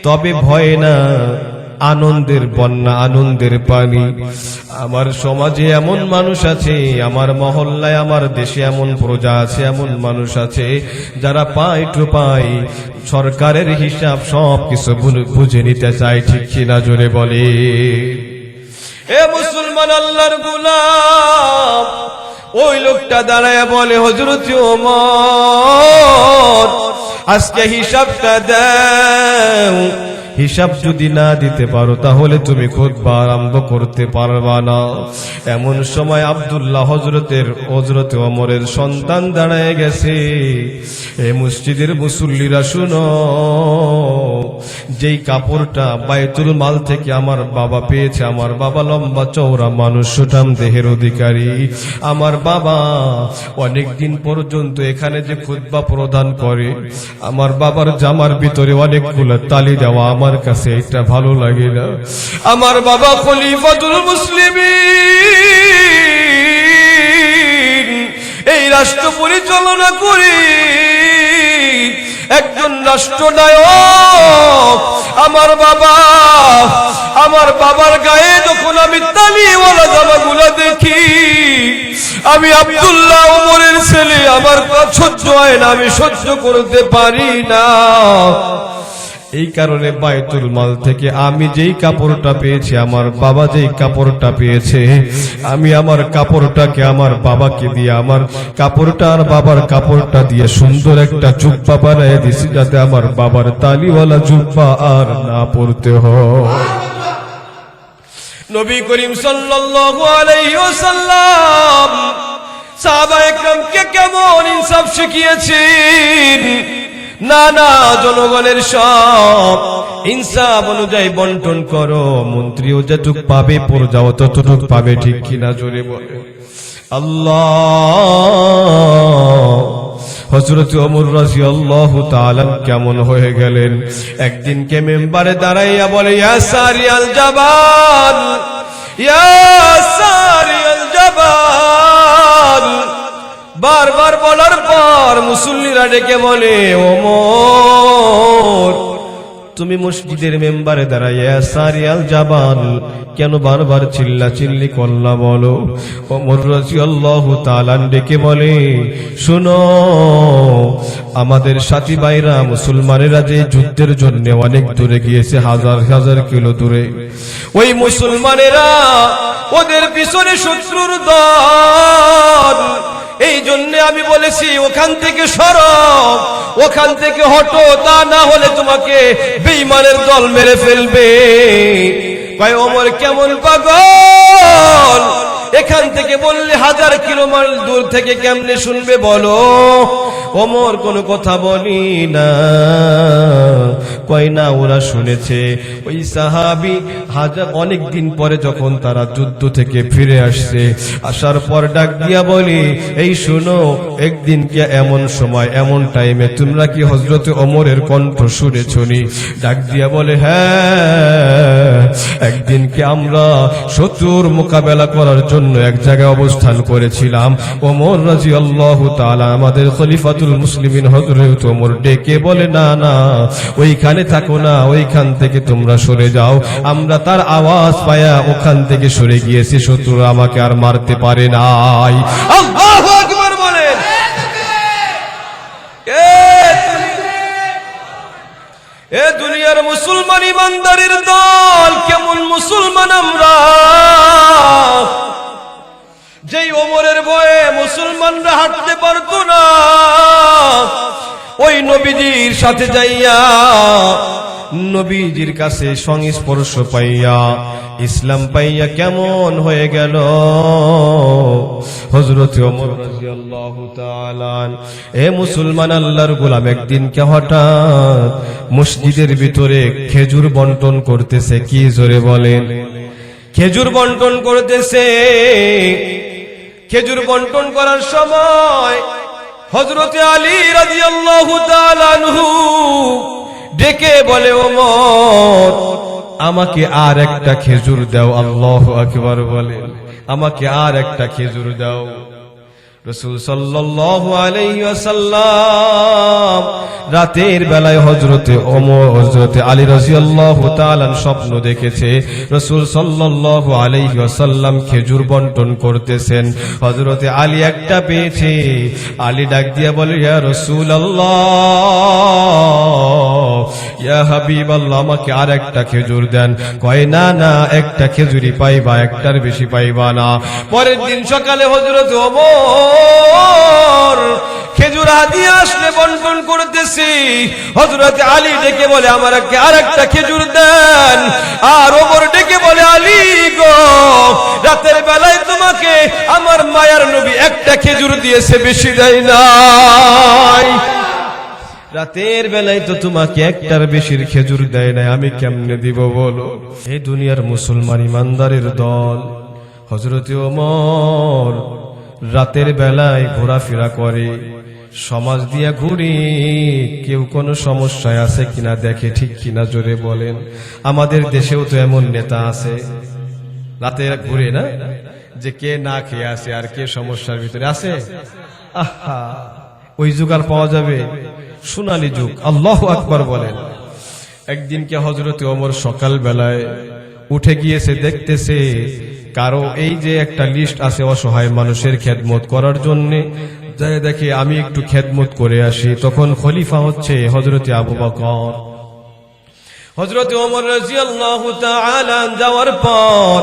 তবে ভয় না, আনন্দের বন্যা, আনন্দের পানি। আমার সমাজে এমন মানুষ আছে, আমার মহল্লায়, আমার দেশে এমন প্রজা আছে, এমন মানুষ আছে যারা পায় টু পায় সরকারের হিসাব সব কিছু বুঝে নিতে চায়, ঠিক কিনা জোরে বলে? এ মুসলমান আল্লাহর গোলাম, ওই লোকটা দাঁড়ায় বলে হযরত ওমর আজকে হিসাবটা দাও, হিসাব যদি না দিতে পারো তাহলে তুমি খুতবা আরম্ভ করতে পারবা না। এমন সময় আব্দুল্লাহ হযরত ওমরের সন্তান দাঁড়ায় গেছে। এই মসজিদের মুসল্লিরা শুনো, যেই কাপড়টা বাইতুল মাল থেকে আমার বাবা পেয়েছে, আমার বাবা লম্বা চওড়া মানুষ, সুঠাম দেহের অধিকারী, আমার বাবা অনেকদিন পর্যন্ত এখানে যে খুতবা প্রদান করে, আমার বাবার জামার ভিতরে অনেকগুলো তালি দেওয়া আমার কাছে এটা ভালো লাগে না। আমার বাবা খলিফাতুল মুসলিমিন, এই রাষ্ট্র পরিচালনা করে একজন রাষ্ট্রনায়ক। আমার বাবার গায়ে যখন আমি তালিওয়ালা জামাগুলো দেখি, আমি আব্দুল্লাহ ওমরের ছেলে, আমার সহ্য হয় না, আমি সহ্য করতে পারি না। এই কারণে বাইতুল মাল থেকে আমি যেই কাপড়টা পেয়েছি, আমার বাবা যেই কাপড়টা পেয়েছে, আমি আমার কাপড়টাকে আমার বাবাকে দিয়ে, আমার কাপড়টা আর বাবার কাপড়টা দিয়ে সুন্দর একটা জুব্বা বানিয়ে দিছি, যাতে আমার বাবার তালিওয়ালা জুব্বা আর না পরতে হয়। নবী করিম সাল্লাল্লাহু আলাইহি ওয়াসাল্লাম সাহাবায়ে কেরামকে কেমন ইনসাফ শিখিয়েছেন। না না, জনগণের সব ইনসাফ অনুযায়ী বন্টন করো, মন্ত্রীও যেটুক পাবে প্রজাও ততটুক পাবে, ঠিক কিনা জোরে বলে? আল্লাহ। হযরত ওমর রাদিয়াল্লাহু তাআলা কেমন হয়ে গেলেন, একদিনকে মেম্বারে দাঁড়াইয়া বলে, ইয়া সারিয়াল জাবাল, ইয়া সারিয়াল জাবাল। বারবার বলার পর মুসল্লিরা ডেকে বলে, ওমর তুমি মসজিদের মেম্বারে দাঁড়াইয়া সারিয়াল জাবাল কেন বারবার চিল্লাচিল্লি করলা বলো? ওমর রাদিয়াল্লাহু তাআলা ডেকে বলে, শুনো, আমাদের সাথী ভাইরা মুসলমানেরা যে যুদ্ধের জন্য অনেক দূরে গিয়েছে, হাজার হাজার কিলো দূরে, ওই মুসলমানেরা ওদের পিছনে শত্রুর দল। এই জন্য আমি বলেছি ওখান থেকে সরো, ওখান থেকে হটো, তা না হলে তোমাকে বেঈমানের দল মেরে ফেলবে। ভাই ওমর কেমন পাগল, এখান থেকে বললে 1000 কিলোমিটার দূর থেকে কেমনে শুনবে বলো? ওমর কোনো কথা বলি না, কয় না ওরা শুনেছে। ওই সাহাবী অনেক দিন পরে যখন তারা যুদ্ধ থেকে ফিরে আসছে, আসার পর ডাক দিয়া বলি, এই শুনো, একদিন কি এমন সময় এমন টাইমে তোমরা কি হযরত ওমরের কণ্ঠ শুনেছনি? ডাক দিয়া বলে, হ্যাঁ, একদিন কি আমরা শত্রুর মোকাবেলা করার জন্য এক জায়গায় অবস্থান করেছিলাম। ওমর রাদিয়াল্লাহু তাআলা আমাদের খলিফাতুল মুসলিমিন হযরত ওমর ডেকে বলে, না না, ওইখানে থাকো না, ওইখান থেকে তোমরা সরে যাও। আমরা তার আওয়াজ পায়া ওখান থেকে সরে গিয়েছি, শত্রুরা আমাকে আর মারতে পারে নাই। আল্লাহু আকবার বলেন। এ দুনিয়ার মুসলমান ইমানদারের দল কেমন মুসলমান আমরা, যেই ওমরের ভয়ে মুসলমানরা হাঁটতে পারতো না, ওই নবীজির সাথে যাইয়া নবীজির কাছে সংস্পর্শ পাইয়া ইসলাম পাইয়া কেমন হয়ে গেল হযরত ওমর রাদিয়াল্লাহু তাআলা। এ মুসলমান আল্লাহর গোলাম, একদিন কে হঠাৎ মসজিদের ভিতরে খেজুর বন্টন করতেছে, কি জোরে বলেন? খেজুর বন্টন করতেছে। খেজুর বন্টন করার সময় হযরতে আলী রাদিয়াল্লাহু তাআলা আনহু ডেকে বলে, ওমর আমাকে আর একটা খেজুর দাও। আল্লাহু আকবার বলেন, আমাকে আর একটা খেজুর দাও। রাসূল সাল্লাল্লাহু আলাইহি ওয়াসাল্লাম রাতের বেলায় হযরতে আলী রাদিয়াল্লাহু তাআলা স্বপ্ন দেখেছে রাসূল সাল্লাল্লাহু আলাইহি ওয়াসাল্লাম খেজুর বন্টন করতেছেন। হযরতে আলী একটা পেয়েছে। আলী ডাক দিয়া বলে, ইয়া রাসূলুল্লাহ, ইয়া হাবিবাল্লাহ, আমাকে আর একটা খেজুর দেন। কয়, না না, একটা খেজুরই পাইবা, একটার বেশি পাইবা না। পরের দিন সকালে হযরত ওমর খেজুর হাদিয়া আসলে বন্টন করতেছি। হযরত আলী ডেকে বলে, আমাকে আরেকটা খেজুর দেন। আর ওমর ডেকে বলে, আলী গো, রাতের বেলায় তোমাকে আমার মায়ার নবী একটা খেজুর দিয়েছে, বেশি দেয় নাই। রাতের বেলায় তো তোমাকে একটার বেশির খেজুর দেয় নাই, আমি কেমনে দিব বলো? এই দুনিয়ার মুসলমান ইমানদারের দল হযরত ওমর রাতের বেলায় ঘোরাফেরা করে, সমাজ দিয়া ঘুরি, কেউ কোনো সমস্যায় আছে কিনা দেখে, ঠিক কিনা জোরে বলেন। আমাদের দেশেও তো এমন নেতা আছে, রাতে ঘুরে না, যে কে না খেয়ে আছে আর কে সমস্যার ভিতরে আছে। আহা, ওই যুগ আর পাওয়া যাবে? সোনালী যুগ। আল্লাহু আকবার বলেন। একদিনকে হযরত ওমর সকাল বেলায় উঠে গিয়েছে, দেখতেছে কারো এই যে একটা লিস্ট আছে অসহায় মানুষের খেদমত করার জন্য, যাই দেখে আমি একটু খেদমত করে আসি। তখন খলিফা হচ্ছে হযরতে আবু বকর। হযরতে ওমর রাদিয়াল্লাহু তাআলা যাওয়ার পর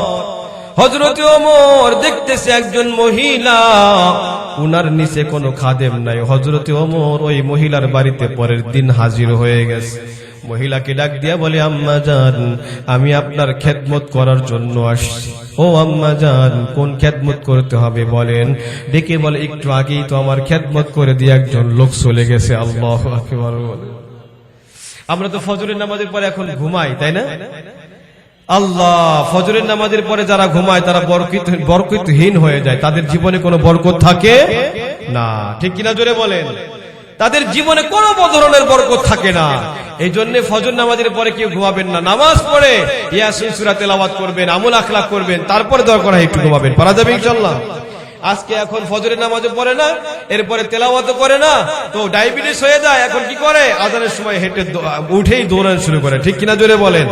হযরতে ওমর দেখতেছে একজন মহিলা, উনার নিচে কোনো খাদেম নাই। হযরতে ওমর ওই মহিলার বাড়িতে পরের দিন হাজির হয়ে গেছে। মহিলাকে ডাক দিয়া বলে, আম্মা জান, আমি আপনার খেদমত করার জন্য আসছি। ও আম্মা জান, কোন খেদমত করতে হবে বলেন? ডেকে বলে, একটু আগেই তো আমার খেদমত করে দিয়ে একজন লোক চলে গেছে। আল্লাহু আকবার বলে। আমরা তো ফজরের নামাজের পরে এখন ঘুমাই, তাই না? আল্লাহ, ফজরের নামাজের পরে যারা ঘুমায় তারা বরকতহীন হয়ে যায়, তাদের জীবনে কোনো বরকত থাকে না, ঠিক কিনা জোরে বলেন? তাদের জীবনে কোনো ধরনের বরকত থাকে না। এই জন্য ফজর নামাজের পরে কেউ ঘুমাবেন না। নামাজ পড়ে ইয়াসিন সূরা তেলাওয়াত করবেন, আমল আখলাক করবেন, তারপরে দরকার হয় একটু ঘুমাবেন। পারা যাবে ইনশাআল্লাহ? আজকে এখন ফজরের নামাজও পড়ে না, এরপরে তেলাওয়াতও করে না, তো ডায়াবেটিস হয়ে যায়। এখন কি করে? আজানের সময় হেঁটে উঠেই দৌড়ানো শুরু করে, ঠিক কিনা জোরে বলেন?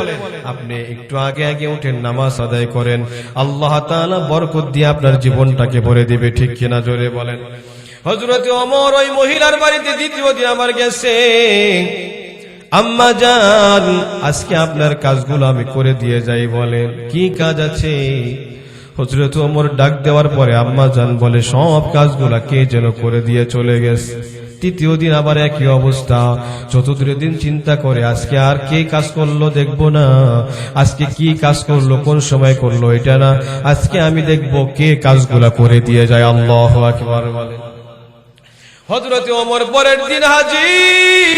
আপনি একটু আগে আগে উঠেন, নামাজ আদায় করেন, আল্লাহ তাআলা বরকত দিয়ে আপনার জীবনটাকে ভরে দিবে, ঠিক কিনা জোরে বলেন? হযরত ওমর ওই মহিলার বাড়িতে দ্বিতীয় দিন আমার গেছে। আম্মা জান, আজকে আপনার কাজগুলো আমি করে দিয়ে যাই। বলেন, কি কাজ আছে? হযরত ওমর ডাক দেওয়ার পরে আম্মা জান বলে, সব কাজগুলা কে যেন করে দিয়ে চলে গেছে। তৃতীয় দিন আবার একই অবস্থা। চতুর্থ দিন চিন্তা করে, আজকে আর কে কাজ করলো দেখবো না, আজকে কি কাজ করলো, কোন সময় করলো, এটা না, আজকে আমি দেখবো কে কাজগুলা করে দিয়ে যায়। আল্লাহু আকবার বলেন। হযরত ওমর পরের দিন হাজির,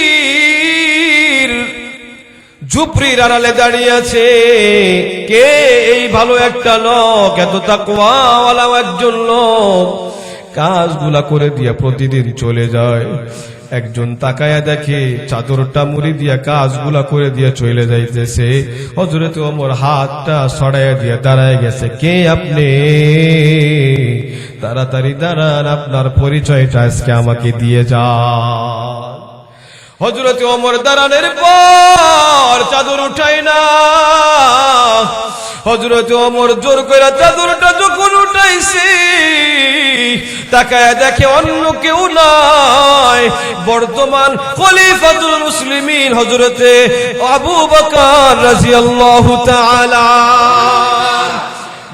ঝুপড়ির আড়ালে দাঁড়িয়ে আছে। কে এই ভালো একটা লোক, এত তাকওয়াওয়ালা একজন লোক, কাজগুলা করে দিয়া প্রতিদিন চলে যায়। একজন তাকায়া দেখে চাদরটা মুড়ি দিয়া কাজগুলা করে দিয়া চলে যাইতেছে। হযরত ওমর হাতটা ছড়াইয়া দিয়া দাঁড়ায় গেছে। কে আপনি? তাড়াতাড়ি দাঁড়ান, আপনার পরিচয়টা আজকে আমাকে দিয়ে যান। হযরত ওমর দাঁড়ানোর পর চাদর উঠায় না। হযরত ওমর জোর করে চাদরটা যখন উঠাইছে, তাকায়া দেখে অন্য কেউ নয়, বর্তমান খলিফাতুল মুসলিমিন হযরতে আবু বকর রাদিয়াল্লাহু তাআলা।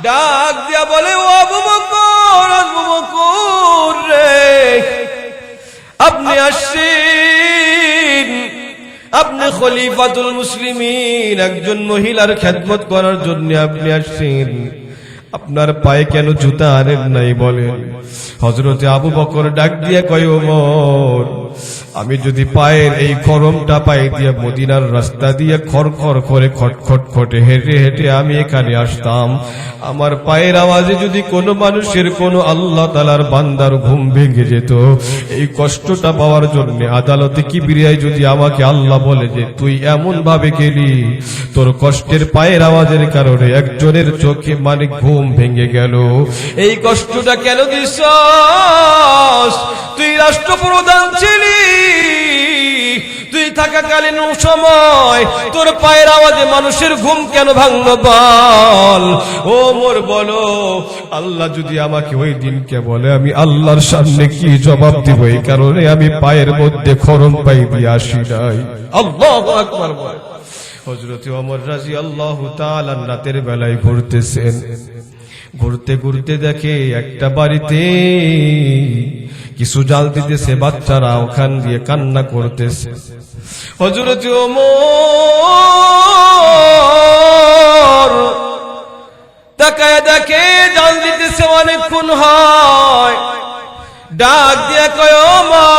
ডাক দিয়া বলে, ও আবু বকর, আবু বকর রে, আপনি আসছেন, আপনি খলিফাতুল মুসলিমিন, একজন মহিলার খেদমত করার জন্য আপনি আসছেন। আপনার পায়ে কেন জুতা আনেন নাই বলেন? হযরতে আবু বকর ডাক দিয়ে কয়, ওমর, আমি যদি পায়ের এই খরমটা পায়ে দিয়ে মদিনার রাস্তা দিয়ে খড়খড় করে খটখট খটে হেঁটে হেঁটে আমি এখানে আসতাম, আমার পায়ের আওয়াজে যদি কোনো মানুষের কোনো আল্লাহ তাআলার বান্দার ঘুম ভেঙে যেত, এই কষ্টটা পাওয়ার জন্য আদালতে কিবরিয়ায় যদি আমাকে আল্লাহ বলে যে তুই এমন ভাবে গেলি, তোর কষ্টের পায়ের আওয়াজের কারণে একজনের চোখে মানে ঘুম ভেঙে গেল, এই কষ্টটা কেন দিছস? তুই রাষ্ট্রপ্রধান ছিলি, তুই থাকাকালীন সময় তোর পায়ের আওয়াজে মানুষের ঘুম কেন ভাঙলো বল? ও মোর বলো, আল্লাহ যদি আমাকে ওই দিনকে বলে আমি আল্লাহর সামনে কি জবাব দিব? এই কারণে আমি পায়ের মধ্যে খরম পাই দিয়ে আসি নাই। আল্লাহু আকবার বল। হযরত ওমর রাদিয়াল্লাহু তাআলা রাতের বেলায় ঘুরতেছেন, ঘুরতে ঘুরতে দেখে একটা বাড়িতে কিছু জাল দিতেছে, বাচ্চারা ওখান দিয়ে কান্না করতেছে। হযরত ওমর তাকায় দেখে জাল দিতেছে, অনেকক্ষণ হয়, ডাক দিয়ে কয়, ও মা,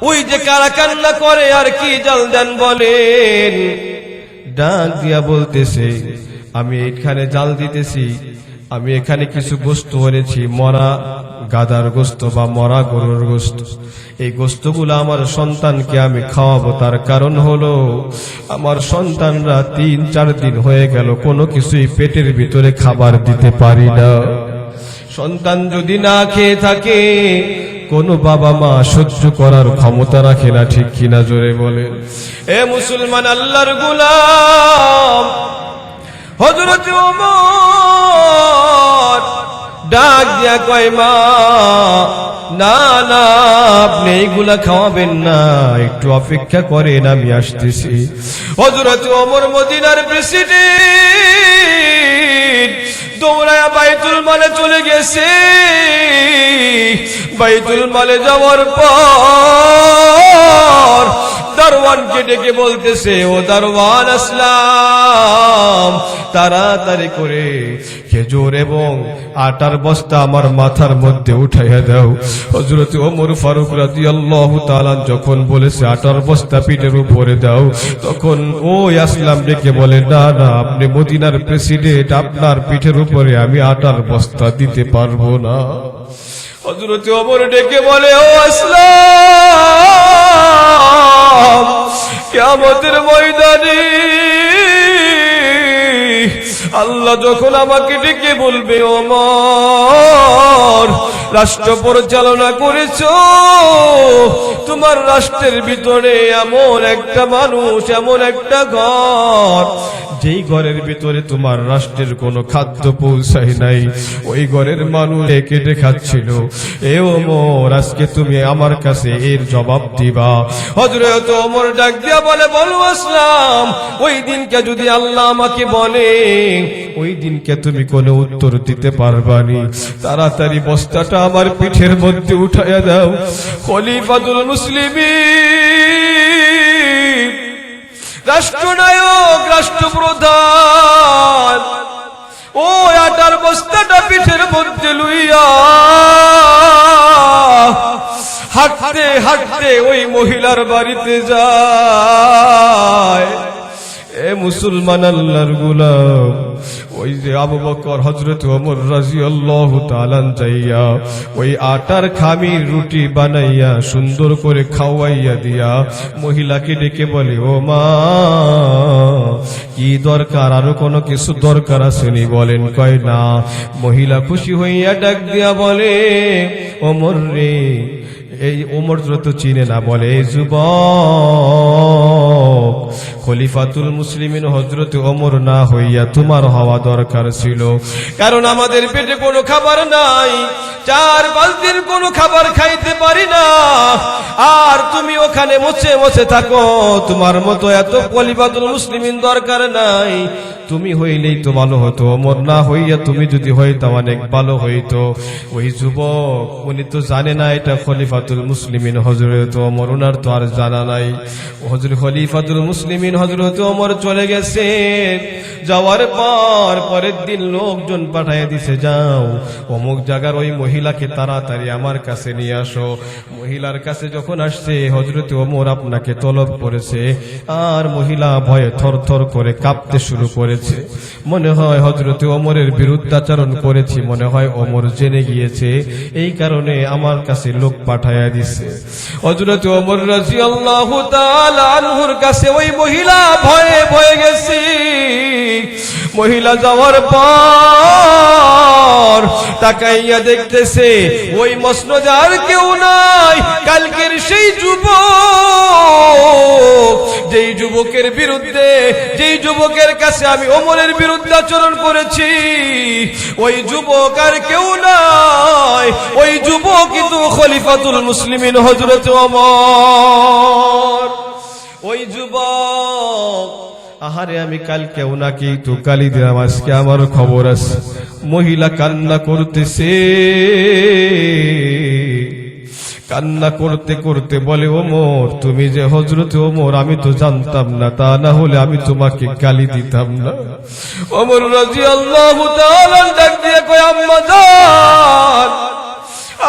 ওই যে কারা কান্না করে আর কি জাল দেন বলেন? ডাক দিয়া বলতেছে, আমি এখানে জাল দিতেছি, আমি এখানে কিছু গোশত করেছি, মরা গাদার গোশত বা মরা গরুর গোশত। এই গোশতগুলো আমার সন্তানকে আমি খাওয়াবো, তার কারণ হলো আমার সন্তানরা 3-4 দিন হয়ে গেল কোনো কিছুই পেটের ভিতরে খাবার দিতে পারি না। সন্তান যদি না খেয়ে থাকে, কোন বাবা মা সহ্য করার ক্ষমতা রাখে না, ঠিক কিনা জোরে বলেন? এ মুসলমান আল্লাহর গোলাম, হযরত ওমর ডাক দিয়া কয়, মা, না না, আপনি এইগুলা খাওয়াবেন না, একটু অপেক্ষা করেন, আমি আসতেছি। হযরত ওমর মদিনার প্রেসিডেন্ট দৌড়ায়া বাইতুল মালে চলে গেছে। বাইতুল মালে যাওয়ার পর দারওয়ানকে ডেকে বলতেছে, ও দারওয়ান আসলাম, তাড়াতাড়ি করে খেজুর এবং আটার বস্তা আমার মাথার মধ্যে উঠাইয়া দাও। হযরত ওমর ফারুক রাদিয়াল্লাহু তাআলা যখন বলেছে আটার বস্তা পিঠের উপরে দাও, তখন ওই আসলাম ডেকে বলে, না না, আপনি মদিনার প্রেসিডেন্ট, আপনার পিঠের উপরে আমি আটার বস্তা দিতে পারবো না। হযরত ওমর ডেকে বলে, ও আসলাম, কিয়ামতের ময়দানে আল্লাহ যখন আমাকে ডেকে বলবে, ওমর, রাষ্ট্র পরিচালনা করেছো, তোমার রাষ্ট্রের ভিতরে এমন একটা মানুষ, এমন একটা ঘর, যেই ঘরের ভিতরে তোমার রাষ্ট্রের কোনো খাদ্য পৌঁছায় নাই, ওই ঘরের মানুষ কেটে খাচ্ছিল, এ ওমর, আজকে তুমি আমার কাছে এর জবাব দিবা। হযরত ওমর ডাক দিয়া বলে, বলো আসলাম, ওই দিনকে যদি আল্লাহ আমাকে বলে, ওই দিনকে তুমি কোনো উত্তর দিতে পারবানি, তাড়াতাড়ি বস্তাটা আমার পিঠের মধ্যে উঠাইয়া দাও। খলিফাতুল মুসলিমিন, রাষ্ট্রনায়ক, রাষ্ট্রপ্রধান, ও আটার বস্তাটা পিঠের মধ্যে লইয়া হাঁটতে হাঁটতে ওই মহিলার বাড়িতে যায়। এ মুসলমান আল্লাহর গোলাম, ওই যে আবু বকর, হযরত ওমর রাদিয়াল্লাহু তাআলা যাইয়া ওই আটার খামির রুটি বানাইয়া সুন্দর করে খাওয়াইয়া দিয়া মহিলাকে ডেকে বলে, ও মা, কি দরকার, আরো কোনো কিছু দরকার আসেনি বলেন? কয় না। মহিলা খুশি হইয়া ডাক দিয়া বলে, ওমর রে, এই ওমর তো চিনে না, বলে, যুবক, খলিফাতুল মুসলিমিন হযরত ওমর না হইয়া তোমার হওয়া দরকার ছিল, কারণ আমাদের পেটে কোনো খাবার নাই, 4-5 দিন কোনো খাবার খাইতে পারি না, আর তুমি ওখানে মুছে মুছে থাকো, তোমার মতো এত খলিফাতুল মুসলিমিন দরকার নাই, তুমি হইলেই তো ভালো হতো, ওমর না হইয়া তুমি যদি হইতা অনেক ভালো হইতো। ওই যুবক উনি তো জানে না এটা খলিফাতুল মুসলিমিন হযরত ওমর, ওনার তো আর জানা নাই। হযরত খলিফাতুল মুসলিমিন হযরত ওমর চলে গেছে, যাওয়ার পর পরের দিন লোকজন পাঠাইয়া দিছে, যাও অমুক জায়গার ওই মহিলাকে তাড়াতাড়ি আমার কাছে নিয়ে আসো। মহিলার কাছে যখন আসছে, হযরত ওমর আপনাকে তলব করেছে, আর মহিলা ভয়ে থরথর করে কাঁপতে শুরু করেছে। মনে হয় হযরত ওমরের বিরুদ্ধাচরণ করেছি, মনে হয় ওমর জেনে গিয়েছে, এই কারণে আমার কাছে লোক পাঠাইয়া দিছে। হযরত ওমর রাদিয়াল্লাহু তাআলা আনহুর কাছে ওই মহিলা ভয়ে ভয়ে গেছে। মহিলা যাওয়ার পর তাকাইয়া দেখতেছে ওই মসনদে আর কেউ নাই, কালকের সেই যুবক, যেই যুবকের বিরুদ্ধে, যেই যুবকের কাছে আমি ওমরের বিরুদ্ধে আচরণ করেছি, ওই যুবক আর কেউ নাই, ওই যুবক কিন্তু খলিফাতুল মুসলিমিন হযরত ওমর। ওই যুবক, আহারে আমি কালকে ওনাকেই তো গালি দিলাম, আজকে আমার খবর আছে। মহিলা কান্না করতেছে, কান্না করতে করতে বলে, ওমর তুমি যে হযরত ওমর, আমি তো জানতাম না, তা না হলে আমি তোমাকে গালি দিতাম না। ওমর রাদিয়াল্লাহু তাআলা ডাক দিয়ে কয়, আম্মা জান,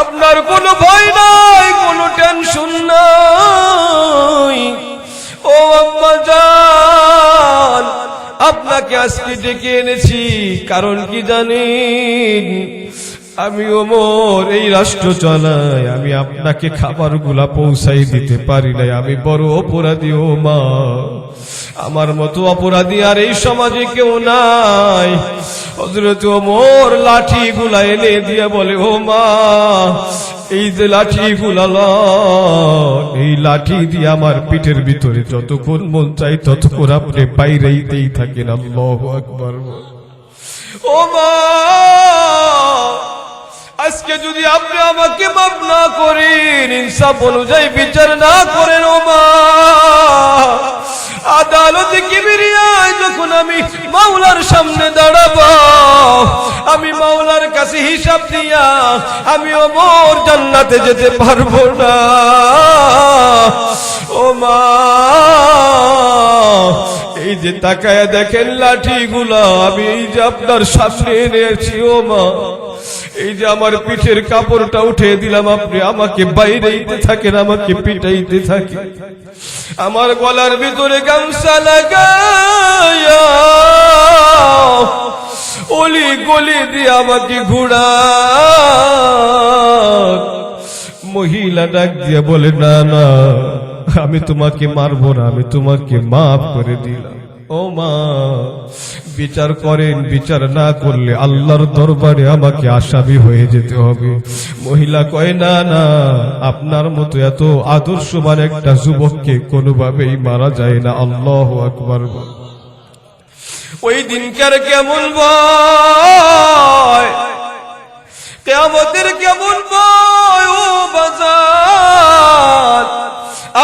আপনার কোনো ভয় নাই, কোনো টেনশন নাই। ও আম্মা জান, আপনাকে আজকে ডেকে এনেছি, কারণ কি জানেন? আমি ওমর, এই রাষ্ট্র চালাই, আমি আপনাকে খাবারগুলা পৌঁছাই দিতে পারি নাই, আমি বড় অপরাধী। ও মা, আমার মতো অপরাধী আর এই সমাজে কেউ নাই। হযরত ওমর লাঠিগুলা এনে দিয়ে বলে, ও মা, এই যে লাঠিগুলা, এই লাঠি দিয়ে আমার পিঠের ভিতরে যতক্ষণ মন চাই ততক্ষণ আপনি বাইরেইতেই থাকেন। আল্লাহু আকবার। ও মা, আজকে যদি আপনি আমাকে মাফ না করেন, ইনসাফ অনুযায়ী বিচার না করেন, ও মা, আদালতে কিবরিয়ায় যখন আমি মাওলার সামনে দাঁড়াবো, আমি মাওলার কাছে হিসাব দিয়া আমি ওমর জান্নাতে যেতে পারবো না। ও মা, এই যে তাকায়া দেখেন লাঠিগুলা আমি এই যে আপনার সামনে এনেছি, ও মা, এই যে আমার পিঠের কাপড়টা উঠে দিলাম, আপনি আমাকে বাইরেইতে থাকেন, আমাকে পিটাইতে থাকেন, আমার গলার ভিতরে গামছা লাগায়া অলি গলি দিয়ে আমাকে ঘুরান। মহিলা ডাক দিয়ে বলে, না না, আমি তোমাকে মারবো না, আমি তোমাকে মাফ করে দিলাম। ও মা, বিচার করেন, বিচার না করলে আল্লাহর দরবারে আমাকে আসামি হয়ে যেতে হবে। মহিলা কয়, না না, আপনার মতো এত আদর্শবান একটা যুবককে কোনোভাবেই মারা যায় না। আল্লাহু আকবার। ওই দিনকার কেমন ভয়, কিয়ামতের কেমন ভয়। ও বাজার,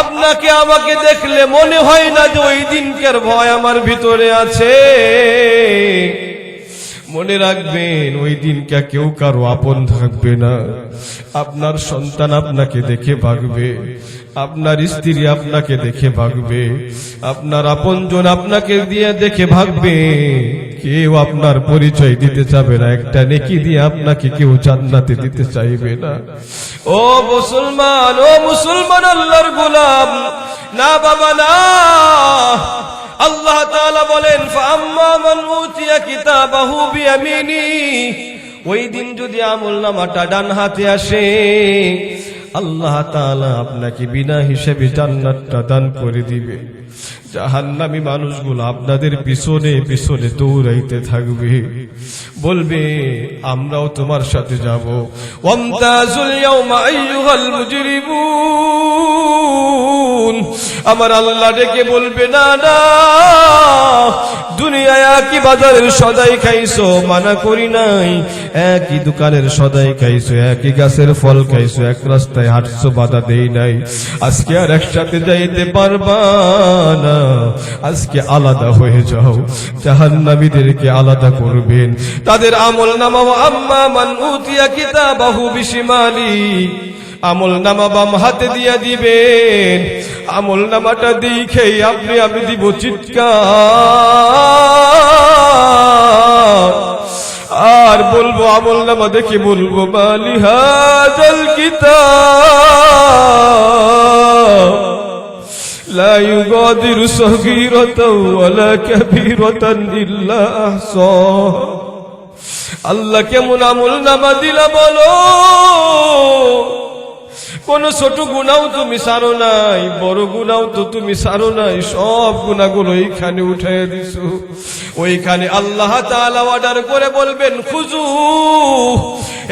আপনাকে আমাকে দেখলে মনে হয় না যে ওই দিনকার ভয় আমার ভিতরে আছে। মনে রাখবেন, ওই দিনকে কেউ কারো আপন থাকবে না। আপনার সন্তান আপনাকে দেখে ভাগবে, আপনার স্ত্রী আপনাকে দেখে ভাগবে, আপনার আপনজন আপনাকে দিয়ে দেখে ভাগবে। কেউ আপনার পরিচয় দিতে চাবে না, একটা নেকি দিয়ে আপনাকে কেউ জান্নাতে দিতে চাইবে না। ও মুসলমান, ও মুসলমান, আল্লাহর গোলাম, না বাবা না। আল্লাহ তাআলা বলেন, ফাআম্মা মান উতিয়া কিতাবাহু বিয়ামিনি, ওই দিন যদি আমলনামাটা ডান হাতে আসে, আল্লাহ তাআলা আপনাকে বিনা হিসেবে জান্নাতটা দান করে দিবে। জাহান্নামী মানুষগুলো আপনাদের পিছনে পিছনে দৌড়াইতে থাকবে, বলবে আমরাও তোমার সাথে যাব। ওয়ামতাজুল ইয়াওমা আইয়ুহাল মুজরিমুন, আমার আল্লাহ ডেকে বলবে, না না, দুনিয়ায় একই বাজারের সদাই খাইছো, মানা করি নাই, একই দোকানের সদাই খাইছো, একই গাছের ফল খাইছো, এক রাস্তায় হাঁটছো, বাধা দেই নাই। আজকে আর একসাথে যাইতে পারবা না, আজকে আলাদা হয়ে যাও। জাহান্নামীদেরকে আলাদা করবেন, তাদের আমল নামা আম্মা মান উতিয়া কিতাবাহু বিশিমালি, আমল নামা বাম হাতে দিয়া দিবেন। আমল নামাটা দেখেই আপনি আমি দিব চিৎকার, আর বলবো আমল নামা দেখে বলবো, মালি হাযাল কিতাব লা ইউগাদিরু সগীরাতাও ওয়ালা কাবীরাতান ইল্লা আহসাহা। আল্লাহ কেমন আমল নামা দিলা বলো, কোন ছোট গুনাও তুমি ছাড়ো নাই, বড় গুনাও তো তুমি ছাড়ো নাই, সব গুনাহগুলো এইখানে উঠাইয়া দিছো। ওইখানে আল্লাহ তাআলা অর্ডার করে বলবেন, খুজু,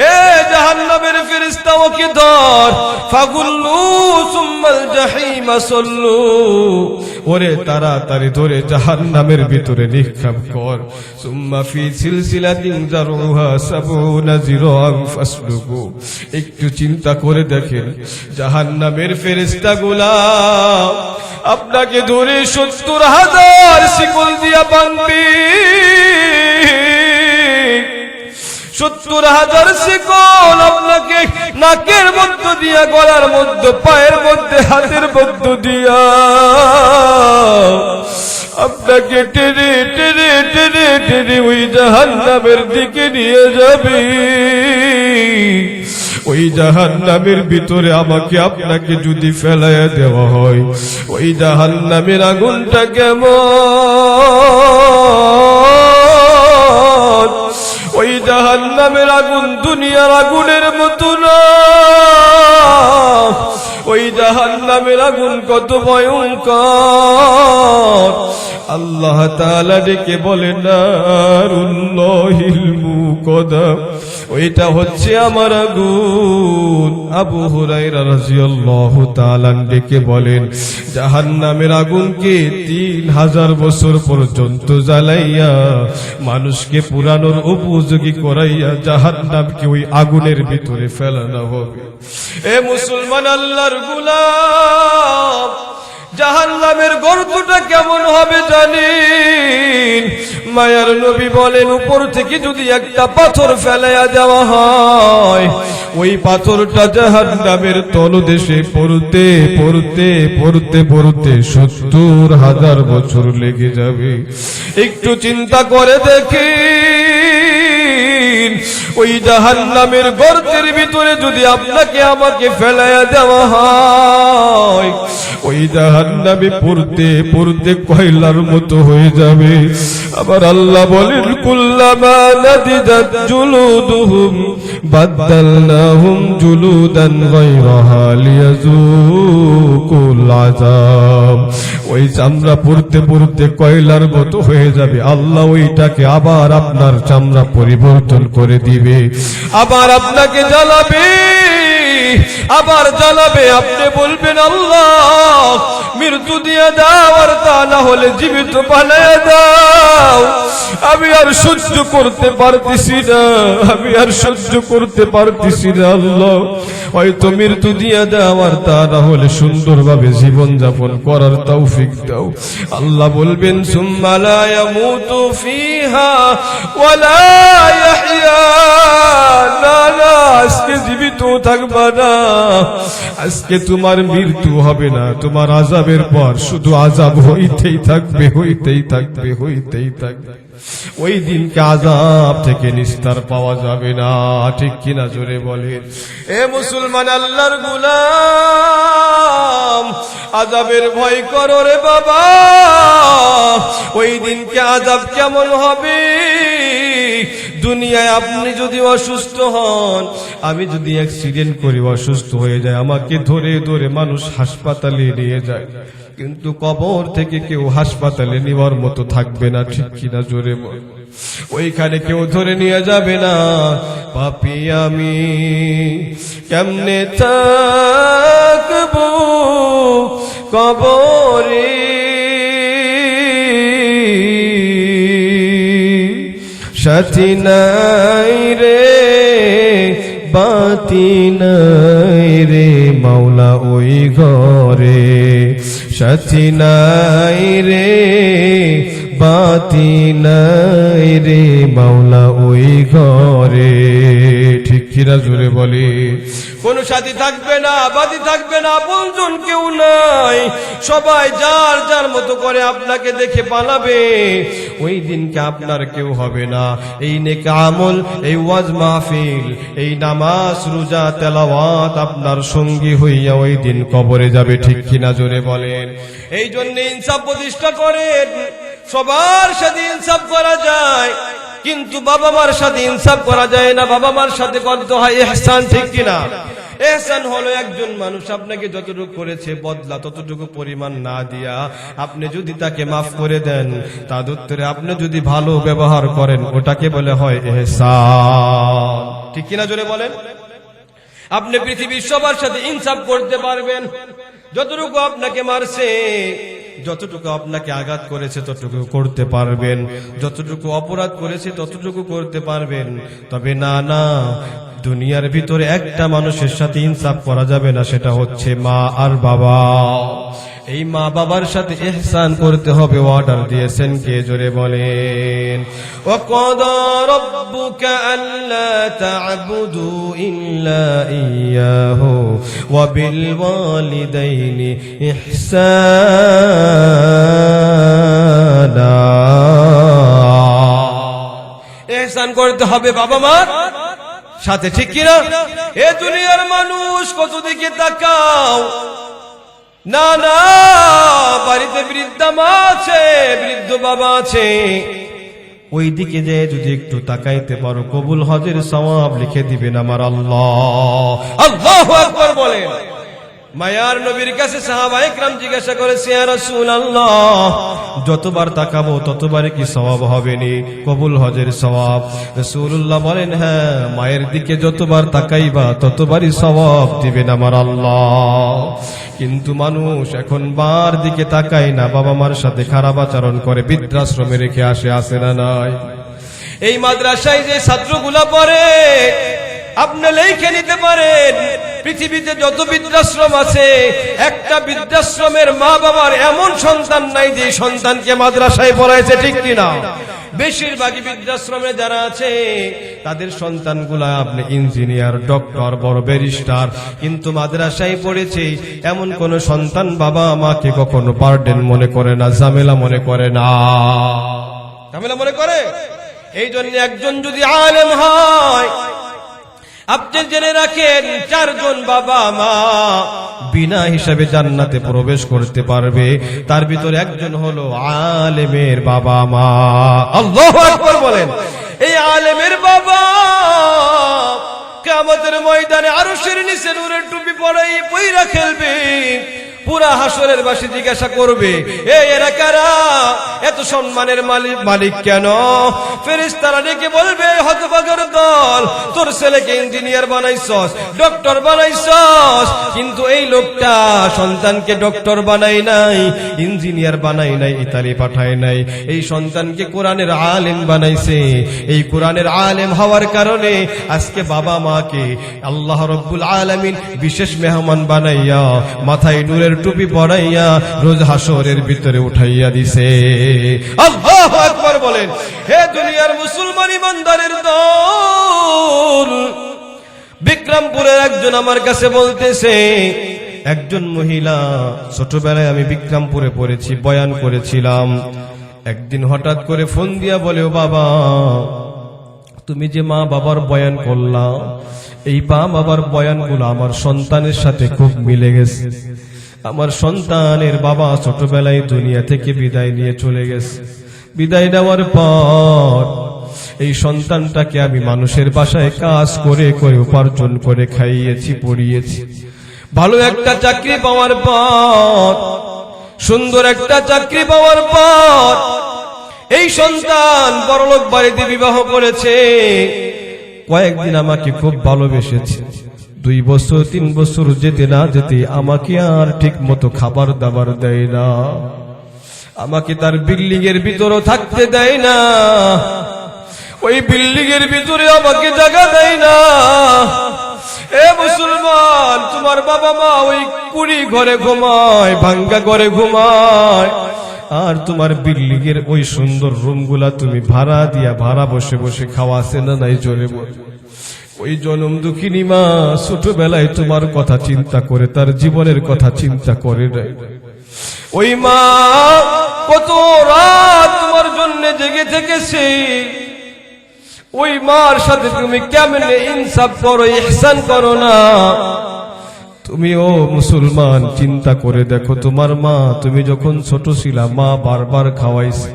হে জাহান্নামের ফেরেশতা, ওকে ধর, ফাগুল্লু সুম্মাল জাহিমা সাল্লু, ওরে তাড়াতাড়ি ধরে জাহান্নামের ভিতরে নিক্ষেপ কর। সুম্মা ফি সিলসিলাতিন যারউহা সাবুনা যিরাআন ফাসলুকু। একটু চিন্তা করে দেখেন, জাহান্নামের ফেরেশতাগুলা আপনাকে ধরে ৭০,০০০ শিকল দিয়া বাঁধবে। ৭০,০০০ শিকল আপনাকে নাকের মধ্য দিয়া, গলার মধ্যে, পায়ের মধ্যে, হাতের মধ্য দিয়া আপনাকে টেনে টেনে টেনে টেনে ওই জাহান্নামের দিকে নিয়ে যাবে। ওই জাহান্নামের ভিতরে আমাকে আপনাকে যদি ফেলাইয়া দেওয়া হয়, ওই জাহান্নামের আগুনটা কেমন, ওই জাহান্নামের আগুন দুনিয়ার আগুনের মতো না, ওই জাহান্নামের আগুন কত ভয়ঙ্কর। আল্লাহ তাআলা ডেকে বলেন, নারুল্লাহিল মুকাদ্দা, ওইটা হচ্ছে আমার আগুন। আবু হুরায়রা রাদিয়াল্লাহু তাআলা ডেকে বলেন, জাহান্নামের আগুনকে ৩০০০ বছর পর্যন্ত জ্বালাইয়া মানুষকে পুরানোর উপযোগী করাইয়া জাহান্নামকে ওই আগুনের ভিতরে ফেলানো হবে। এ মুসলমান আল্লাহর গোলাম, জাহান্নামের গর্তটা কেমন হবে জানেন? মায়ার নবী বলেন, উপর থেকে যদি একটা পাথর ফেলাইয়া দেওয়া হয়, ওই পাথরটা জাহান্নামের তলদেশে পড়তে পড়তে পড়তে পড়তে ৭০,০০০ বছর লেগে যাবে। একটু চিন্তা করে দেখেন, ওই জাহান্নামের গর্তের ভিতরে যদি আপনাকে আমাকে ফেলাইয়া দেওয়া হয়, ওই জাহান্নামে পড়তে পড়তে কয়লার মতো হয়ে যাবে। আবার আল্লাহ বলেন, কুল্লামা নাদিদাত জুলুদুহুম বাদদালনাহুম জুলুদান গায়রাহা লিয়াযুকুল আযাব। ওই চামড়া পড়তে পড়তে কয়লার মতো হয়ে যাবে, আল্লাহ ওইটাকে আবার আপনার চামড়া পরিবর্তন করে দিবে, আবার আপনাকে জ্বালাবে, আবার জ্বালাবে। আপনি বলবেন, আল্লাহ মৃত্যু দিয়ে দাও, আর তা না হলে জীবিত বানায় দাও, আমি আর সহ্য করতে পারতেছি না, আমি আর সহ্য করতে পারতেছি না। আল্লাহ হয়তো মৃত্যু দিয়ে দাও, আর তা না হলে সুন্দরভাবে জীবন যাপন করার তৌফিক দাও। আল্লাহ বলবেন, সুম্মা লা ইয়ামুতু ফিহা ওয়ালা ইয়াহইয়া, না না, আজকে জীবিত থাকবা না, আজকে তোমার মৃত্যু হবে না, তোমার আযাবের পর শুধু আযাব হইতেই থাকবে, হইতেই থাকবে, হইতেই থাকবে। ওই দিনকে আযাব থেকে নিস্তার পাওয়া যাবে না, ঠিক কিনা জোরে বলেন। এ মুসলমান আল্লাহর গোলাম, আযাবের ভয় করো রে বাবা। ওই দিনকে আযাব কেমন হবে? দুনিয়ায় আপনি যদি অসুস্থ হন, আমি যদি অ্যাক্সিডেন্ট করি অসুস্থ হয়ে যায়, আমাকে ধরে ধরে মানুষ হাসপাতালে নিয়ে যায়, কিন্তু কবর থেকে কেউ হাসপাতালে নেওয়ার মতো থাকবে না, ঠিক কিনা জোরে বল। ওইখানে কেউ ধরে নিয়ে যাবে না। পাপী আমি কেমনে থাকবো কবরে সাথী নাই রে বাতি নাই রে মাওলা ওই ঘরে সাথী নাই রে বাতি নাই রে মাওলা ওই ঘরে। ঠিক কিনা জোরে বলে? কোন সাথী থাকবে না, বাতি থাকবে না, আপনজন কেউ নাই, সবাই যার যার মতো করে আপনাকে দেখে পালাবে। ওই দিনকে আপনার কেউ হবে না। এই নেক আমল, এই ওয়াজ মাহফিল, এই নামাজ রোজা তেলাওয়াত আপনার সঙ্গী হইয়া ওই দিন কবরে যাবে। ঠিক কিনা জোরে বলেন? এই জন্য ইনসাফ প্রতিষ্ঠা করেন। সবার সাথে ইনসাফ করা যায়, কিন্তু বাবা মার সাথে ইনসাফ করা যায় না। বাবা মার সাথে করতে হয় ইহসান। ঠিক কিনা? ইহসান হলো একজন মানুষ আপনাকে যতটুকু করেছে বদলা ততটুকু পরিমাণ না দিয়া আপনি যদি তাকে মাফ করে দেন, তার উত্তরে আপনি যদি ভালো ব্যবহার করেন, ওটাকে বলে হয় ইহসান। ঠিক কিনা জোরে বলেন? আপনি পৃথিবীর সবার সাথে ইনসাফ করতে পারবেন। যতটুকু আপনাকে মারছে, যতটুকু আপনাকে আঘাত করেছে ততটুকু করতে পারবেন, যতটুকু অপরাধ করেছে ততটুকু করতে পারবেন। তবে না না, দুনিয়ার ভিতরে একটা মানুষের সাথে ইনসাফ করা যাবে না, সেটা হচ্ছে মা আর বাবা। এই মা বাবার সাথে ইহসান করতে হবে। অর্ডার দিয়েছেন কে? জোরে বলেন। ওয়াকাদা রাব্বুকা আল্লা তা'বুদু ইল্লা ইয়্যাহু ওয়া বিল ওয়ালিদাইনি ইহসানা। ইহসান করতে হবে বাবা মার সাথে। ঠিক কিনা? এ দুনিয়ার মানুষ কত দিকে তাকাও, না না, বাড়িতে বৃদ্ধা মা আছে, বৃদ্ধ বাবা আছে, ওই দিকে যে যদি একটু তাকাইতে পারো, কবুল হজের সওয়াব লিখে দিবেন আমার আল্লাহ। আল্লাহু আকবার বলেন। মায়ার নবীর কাছে সাহাবায়ে কেরাম জিজ্ঞাসা করেছে, ইয়া রাসূলুল্লাহ, যতবার তাকাবো ততবারই কি সওয়াব হবে নি, কবুল হজের সওয়াব? রাসূলুল্লাহ বলেন, হ্যাঁ, মায়ের দিকে যতবার তাকাইবা ততবারই সওয়াব দিবেন আমার আল্লাহ। কিন্তু মানুষ এখন মার দিকে তাকায় না, বাবা মার সাথে খারাপ আচরণ করে, বৃদ্ধাশ্রমে রেখে আসে না নাই? এই মাদ্রাসায় যে ছাত্রগুলা পড়ে, আপনি লিখে নিতে পারেন, পৃথিবীতে যত বৃদ্ধাশ্রম আছে, একটা বৃদ্ধাশ্রমের মা বাবার এমন সন্তান নাই যে সন্তানকে মাদ্রাসায় পড়াইছে। ঠিক কিনা? বেশিরভাগই বৃদ্ধাশ্রমে যারা আছে তাদের সন্তানগুলা আপনি ইঞ্জিনিয়ার, ডক্টর, বড় ব্যারিস্টার, কিন্তু মাদ্রাসায় পড়েছে এমন কোন সন্তান বাবা মাকে কখনো বার্ডেন মনে করে না, ঝামেলা মনে করে না। ঝামেলা মনে করে? এই জন্য একজন যদি আলেম হয়, আপনি জেনে রাখেন, চারজন বাবা মা বিনা হিসাবে জান্নাতে প্রবেশ করতে পারবে, তার ভিতরে একজন হলো আলেমের বাবা মা। আল্লাহু আকবার বলেন। এই আলেমের বাবা কিয়ামতের ময়দানে আরশের নিচে নূরের টুপি পরাই পয়রা খেলবে। পুরা হাসরের বাসী জিজ্ঞাসা করবে, এরা কারা, এত সম্মানের মালিক কেন? ফেরেশতারা ডেকে বলবে, হতভাগার দল, তোর ছেলেকে ইঞ্জিনিয়ার বানাইছস, ডক্টর বানাইছস, কিন্তু এই লোকটা সন্তানকে ডক্টর বানাই নাই, ইঞ্জিনিয়ার বানাই নাই, ইতালি পাঠায় নাই, এই সন্তানকে কোরআনের আলেম বানাইছে। এই কোরআনের আলেম হওয়ার কারণে আজকে বাবা মাকে আল্লাহ রাব্বুল আলামিন বিশেষ মেহমান বানাইয়া মাথায় নূরের টুপি পরাইয়া রোজ হাসরের ভিতরে উঠাইয়া দিছে। আল্লাহু আকবার বলেন। হে দুনিয়ার মুসলমান ইমানদারের দল, বিক্রমপুরের একজন আমার কাছে বলতেছে, একজন মহিলা, ছোটবেলায় আমি বিক্রমপুরে পড়েছি, বয়ান করেছিলাম, একদিন হঠাৎ করে ফোন দিয়া বলে, ও বাবা, তুমি যে মা বাবার বয়ান করলা, এই মা বাবার বয়ানগুলো আমার সন্তানের সাথে খুব মিলে গেছে। আমার সন্তানের বাবা ছোটবেলায় দুনিয়া থেকে বিদায় নিয়ে চলে গেছে। বিদায় নেওয়ার পর এই সন্তানটাকে আমি মানুষের বাসায় কাজ করে করে উপার্জন করে খাইয়েছি, পড়িয়েছি। ভালো একটা চাকরি পাওয়ার পর, সুন্দর একটা চাকরি পাওয়ার পর এই সন্তান বড়লোক বাড়িতে বিবাহ করেছে। কয়েকদিন আমাকে খুব ভালোবেসেছে, 2 বছর 3 বছর যেতে না যেতে আমাকে আর ঠিক মতো খাবার দাবার দেয় না, আমাকে তার বিল্ডিং এর ভিতরে থাকতে দেয় না, ওই বিল্ডিং এর ভিতরে আমাকে জায়গা দেয় না। এ মুসলমান, তোমার বাবা মা ওই কুড়ি ঘরে ঘুমায়, ভাঙ্গা ঘরে ঘুমায়, আর তোমার বিল্ডিং এর ওই সুন্দর রুমগুলা তুমি ভাড়া দিয়া ভাড়া বসে বসে খাওয়াছে না নাই? জোরে বল। ওই জনম দুঃখিনী মা ছোটবেলায় তোমার কথা চিন্তা করে তার জীবনের কথা চিন্তা করে নাই। ওই মা কত রাত তোমার জন্য জেগে থেকেছে, ওই মার সাথে তুমি কেমনে ইনসাফ করো, ইহসান করো না? তুমি ও মুসলমান চিন্তা করে দেখো, তোমার মা তুমি যখন ছোট ছিলা মা বারবার খাওয়াইছে,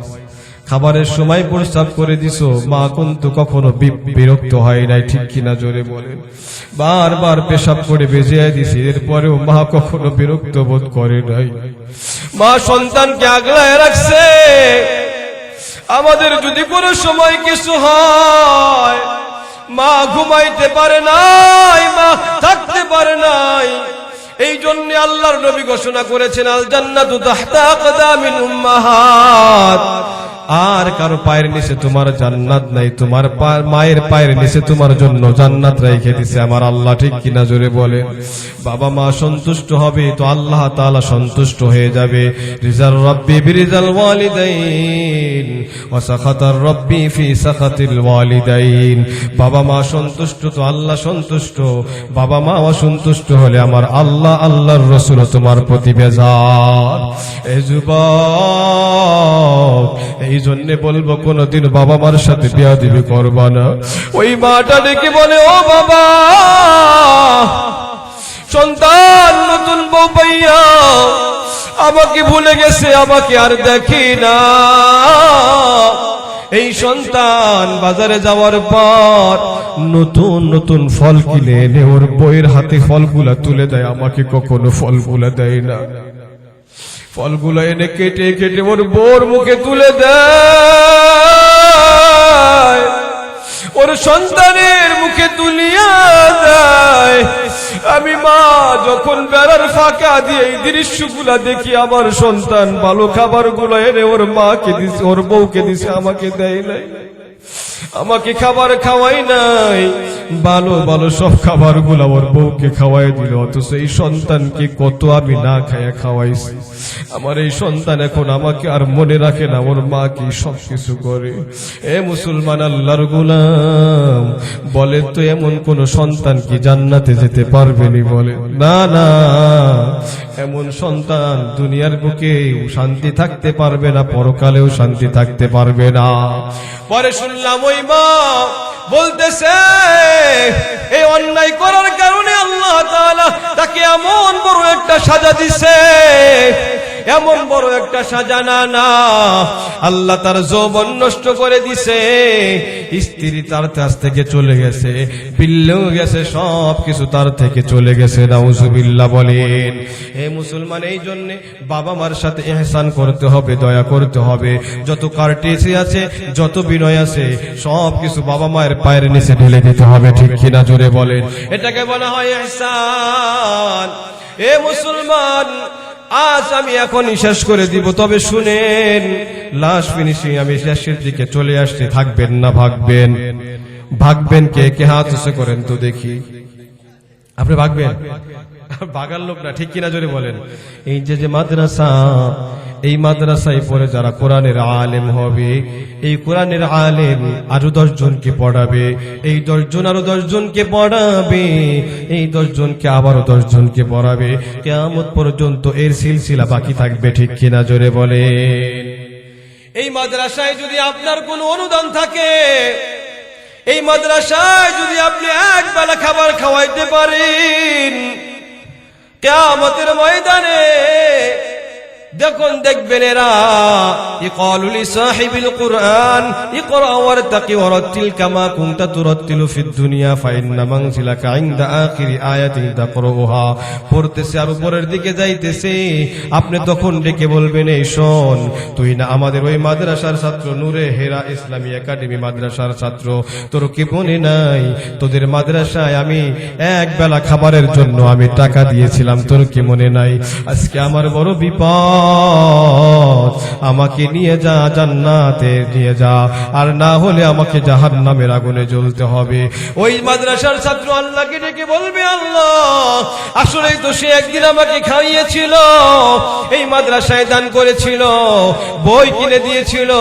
খাবারের সময় প্রস্তাব করে দিছো, মা কিন্তু কখনো বিরক্ত হয় নাই, ঠিক কিনা? জোরে বলেন। বারবার পেশাব করে বেজিয়ে দিছে, এরপরেও মা কখনো বিরক্ত বোধ করে নাই। মা সন্তানকে আগলায় রাখছে। আমাদের যদি কোনো সময় কিছু হয়, মা ঘুমাইতে পারে নাই, মা থাকতে পারে নাই, এই জন্য আল্লাহর নবী ঘোষণা করেছেন, আল জান্নাতু তাহতা আকদামিল উম্মাহাত। আর কারো পায়ের নিচে তোমার জান্নাত নাই, তোমার মায়ের পায়ের নিচে তোমার জন্য জান্নাত রেখে দিয়েছে আমার আল্লাহ, ঠিক কিনা? জোরে বলে। বাবা মা সন্তুষ্ট হবে তো আল্লাহ তাআলা সন্তুষ্ট হয়ে যাবে। রিজাল রাব্বি বিরিজাল ওয়ালিদাইন ওয়া সাখাতার রাব্বি ফি সাখাতিল ওয়ালিদাইন। বাবা মা সন্তুষ্ট তো আল্লাহ সন্তুষ্ট, বাবা মা অসন্তুষ্ট হলে আমার আল্লাহ আল্লাহর রাসূল তোমার প্রতি বেজার। এই যুবক, এই জন্য বলবো কোনদিন বাবা মার সাথে বেয়াদবি করবা না। ওই মাটা ডেকে বলে, ও বাবা, সন্তান নতুন বউ পাইয়া আমাকে ভুলে গেছে, আমাকে আর দেখি না। এই সন্তান বাজারে যাওয়ার পর নতুন নতুন ফল কিনে এনে ওর বউয়ের হাতে ফলগুলা তুলে দেয়, আমাকে কখনো ফলগুলা দেয় না। ফলগুলো এনে কেটে কেটে ওর বউর মুখে তুলে দেয়, ওর সন্তানের মুখে তুলিয়া দেয়। আমি মা যখন বেড়ার ফাঁকা দিয়ে এই দৃশ্যগুলা দেখি, আমার সন্তান ভালো খাবারগুলো এনে ওর মাকে দিছে, ওর বউকে দিছে, আমাকে দেয় নাই, আমাকে খাবার খাওয়াই নাই, ভালো ভালো সব খাবারগুলো ওর বউকে খাওয়াই দিল, অথচ এই সন্তানকে কত আমি না খাইয়া খাওয়াইছি। আমার এই সন্তান এখন আমাকে আর মনে রাখে না, ওর মা কি সবকিছু করে। এ মুসলমান আল্লাহর গোলাম, বলে তো এমন কোন সন্তান কি জান্নাতে যেতে পারবেনি? বলে না, না, এমন সন্তান দুনিয়ার বুকে শান্তি থাকতে পারবে না, পরকালেও শান্তি থাকতে পারবে না। পরে শুনলাম ওই মা বলতেছে, এই অন্যায় করার কারণে আল্লাহ তাআলা তাকে এমন বড় একটা সাজা দিছে, এমন বড় একটা সাজা না, আল্লাহ তার যৌবন নষ্ট করে দিছে, স্ত্রী তার কাছ থেকে চলে গেছে, বিল্লেও গেছে, সব কিছু তার থেকে চলে গেছে। নাউজুবিল্লাহ বলেন। হে মুসলমান, এই জন্য বাবা মার সাথে ইহসান করতে হবে, দয়া করতে হবে। যত কার্টেসি আছে, যত বিনয় আছে, সব কিছু বাবা মায়ের পায়ের নিচে ঢেলে দিতে হবে, ঠিক কিনা? জোরে বলেন। এটাকে বলা হয় ইহসান। এ মুসলমান, আজ আমি এখনই শেষ করে দিব, তবে শুনেন, লাস্ট ফিনিশিং আমি শেষের দিকে চলে আসছি। থাকবেন না ভাগবেন? ভাগবেন কে কে? হাত উঁচু করেন তো দেখি। আপনি ভাগবেন? ভাগার লোক না, ঠিক কিনা? জোরে বলেন। এই যে মাদ্রাসা, এই মাদ্রাসায় পড়ে যারা কোরআনের আলেম হবে, এই কোরআনের আলেম আরো 10 জনকে পড়াবে, এই 10 জন আরো 10 জনকে পড়াবে, এই 10 জনকে আবারও 10 জনকে পড়াবে, কিয়ামত পর্যন্ত এর সিলসিলা বাকি থাকবে, ঠিক কিনা? জোরে বলে। এই মাদ্রাসায় যদি আপনার কোনো অনুদান থাকে, এই মাদ্রাসায় যদি আপনি একবেলা খাবার খাওয়াইতে পারেন, কিয়ামতের ময়দানে যখন দেখবেন এরা ইকালু লিসাহিবিল কুরআন ইকরা ওয়ারতাকি ওয়ারাতিল কামা কুনতা তুরাতিলু ফিদ দুনিয়া ফাইন্না মানজিলাকা ইনদা আখিরি আয়াতিন তাকরাউহা, পড়তেছে আর উপরের দিকে যাইতেছে, আপনি তখন ডেকে বলবেন, এই শোন, তুই না আমাদের ওই মাদ্রাসার ছাত্র, নূরে হেরা ইসলামী একাডেমি মাদ্রাসার ছাত্র, তোর কি মনে নাই তোদের মাদ্রাসায় আমি এক বেলা খাবারের জন্য আমি টাকা দিয়েছিলাম, তোর কি মনে নাই? আজকে আমার বড় বিপদ, আমাকে নিয়ে যা, জান্নাতে নিয়ে যা, আর না হলে আমাকে জাহান্নামের আগুনে জ্বলতে হবে। ওই মাদ্রাসার ছাত্র আল্লাহকে ডেকে বলবে, আল্লাহ আসলেই তো সে একদিন আমাকে খাইয়েছিল, এই মাদ্রাসায় দান করেছিল, বই কিনে দিয়েছিল,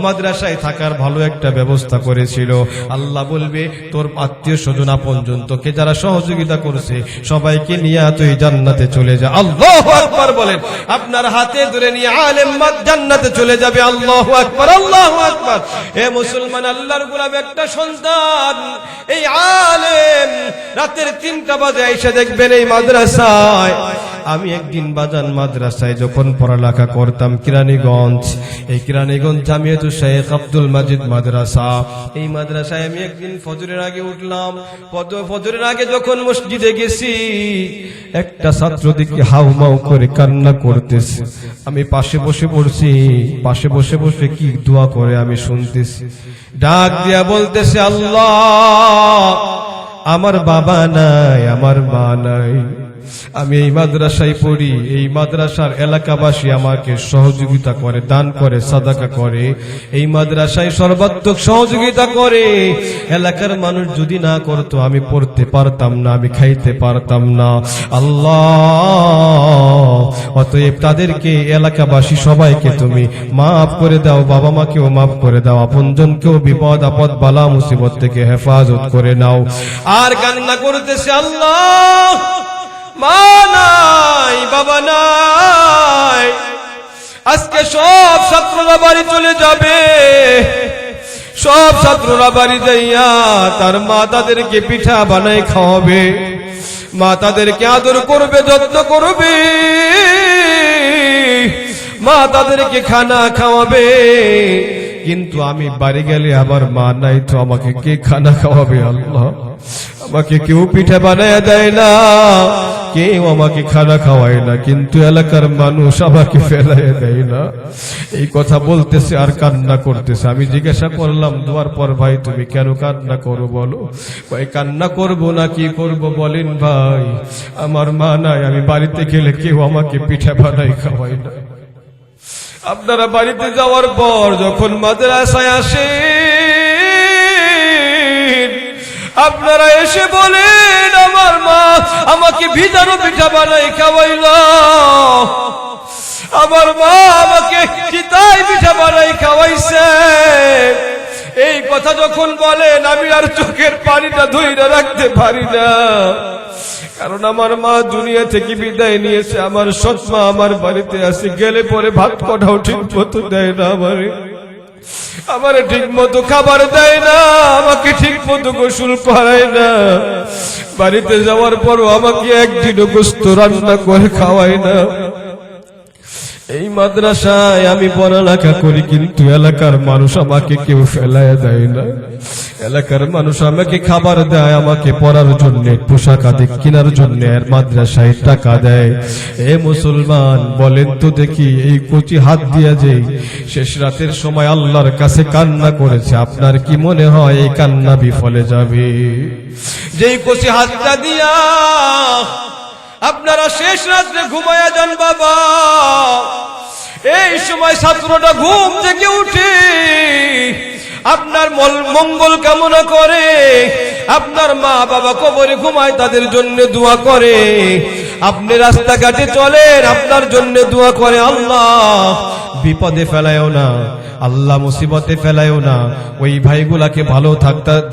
মাদ্রাসায় থাকার ভালো একটা ব্যবস্থা করেছিল। আল্লাহ বলবে, তোর আত্মীয় স্বজন আপনজন তোকে যারা সহযোগিতা করেছে সবাইকে নিয়ে তুই জান্নাতে চলে যা। আল্লাহু আকবার বলেন। আপনার হাতে ধরে নিয়ে আলেম জান্নাতে চলে যাবে। আল্লাহু আকবার, আল্লাহু আকবার। এ মুসলমান, আল্লাহর গোলাম একটা সন্তান, এই আলেম রাতের 3টা বাজে এসে দেখবেন এই মাদ্রাসায়। আমি একদিন বাজান মাদ্রাসায় যখন পড়ালেখা করতাম কিরানীগঞ্জ, এই কিরানীগঞ্জ জামিয়াতুল শেখ আব্দুল মাজিদ মাদ্রাসা, এই মাদ্রাসায় আমি একদিন ফজরের আগে উঠলাম। ফজরের আগে যখন মসজিদে গেছি, একটা ছাত্র দেখি হাউমাউ করে কান্না করতেছে। আমি পাশে বসে পড়ছি, পাশে বসে বসে কি দোয়া করে আমি শুনতেছি। ডাক দিয়া বলতেছে, আল্লাহ আমার বাবা নাই, আমার মা নাই, আমি এই মাদ্রাসায় পড়ি, এই মাদ্রাসার এলাকাবাসী আমাকে সহযোগিতা করে, দান করে, সাদাকা করে, এই মাদ্রাসায় সর্বাত্মক সহযোগিতা করে। এলাকার মানুষ যদি না করতো আমি পড়তে পারতাম না, আমি খাইতে পারতাম না। আল্লাহ অতএব তাদেরকে, এলাকাবাসী সবাইকে তুমি মাফ করে দাও, বাবা মাকেও মাফ করে দাও, আপনজনকেও বিপদ আপদ বালা মুসিবত থেকে হেফাজত করে নাও। আর কান্না করতেছে, আল্লাহ মা নাই, বাবা নাই, আজকে সব ছাত্ররা বাড়ি চলে যাবে, সব ছাত্ররা বাড়ি যাইয়া তার মা তাদেরকে পিঠা বানাই খাওয়াবে, মা তাদেরকে আদর করবে, যত্ন করবে, মা তাদেরকে খানা খাওয়াবে। কিন্তু আমি বাড়ি গেলে আবার মা নাই, তো আমাকে কে খানা খাওয়াবে? আল্লাহ আমাকে কেউ পিঠা বানায় দেয় না, কেউ আমাকে খানা খাওয়ায় না, কিন্তু এলাকার মানুষ আমাকে ফেলাই দেয় না। এই কথা বলতেছে আর কান্না করতেছে। আমি জিজ্ঞাসা করলাম দুয়ার পর, ভাই তুমি কেন কান্না করো বলো? ভাই কান্না করবো না কি করব বলেন ভাই, আমার মা নাই, আমি বাড়িতে গেলে কেউ আমাকে পিঠা বানাই খাওয়ায় না। আপনারা বাড়িতে যাওয়ার পর যখন মাদ্রাসায় আসে, আপনারা এসে বলেন, আমার মা আমাকে ভিজানো পিঠা বানাই খাওয়াইল, আমার মা আমাকে চিতাই পিঠা বানাই খাওয়াইছে। এই কথা যখন বলেন, আমি আর চোখের পানিটা ধরে রাখতে পারি না, কারণ আমার মা দুনিয়া থেকে বিদায় নিয়েছে। আমার সৎ মা আমার বাড়িতে আসে, গেলে পরে ভাত কটাও ঠিক মতো দেয় না, আমারে ঠিক মতো খাবার দেয় না, আমাকে ঠিক মতো গোসল করায় না, বাড়িতে যাওয়ার পরও আমাকে একদিনও গোশত রান্না করে খাওয়ায় না। এই মাদ্রাসায় আমি পড়ালেখা করি, কিন্তু এলাকার মানুষ আমাকে কেউ ফেলায় দেয় না। এলাকার মানুষ আমাকে খাবার দেয়, আমাকে পড়ার জন্য, পোশাক আদি কেনার জন্য মাদ্রাসায় টাকা দেয়। এ মুসলমান বলেন তো দেখি, এই কচি হাত দিয়া যে শেষ রাতের সময় আল্লাহর কাছে কান্না করেছে, আপনার কি মনে হয় এই কান্না বিফলে যাবে? যেই কচি হাতটা দিয়া আপনারা শেষ রাত্রে ঘুমায়া যান বাবা, এই সময় ছাত্রটা ঘুম থেকে উঠে আপনার মঙ্গল কামনা করে, আপনার মা বাবা কবরে ঘুমায় তাদের জন্য দোয়া করে, আপনি রাস্তাঘাটে চলেন আপনার জন্য দোয়া করে, আল্লাহ বিপদে ফেলায়ও না, আল্লাহ মুসিবতে ফেলায়ও না। ওই ভাইগুলাকে ভালো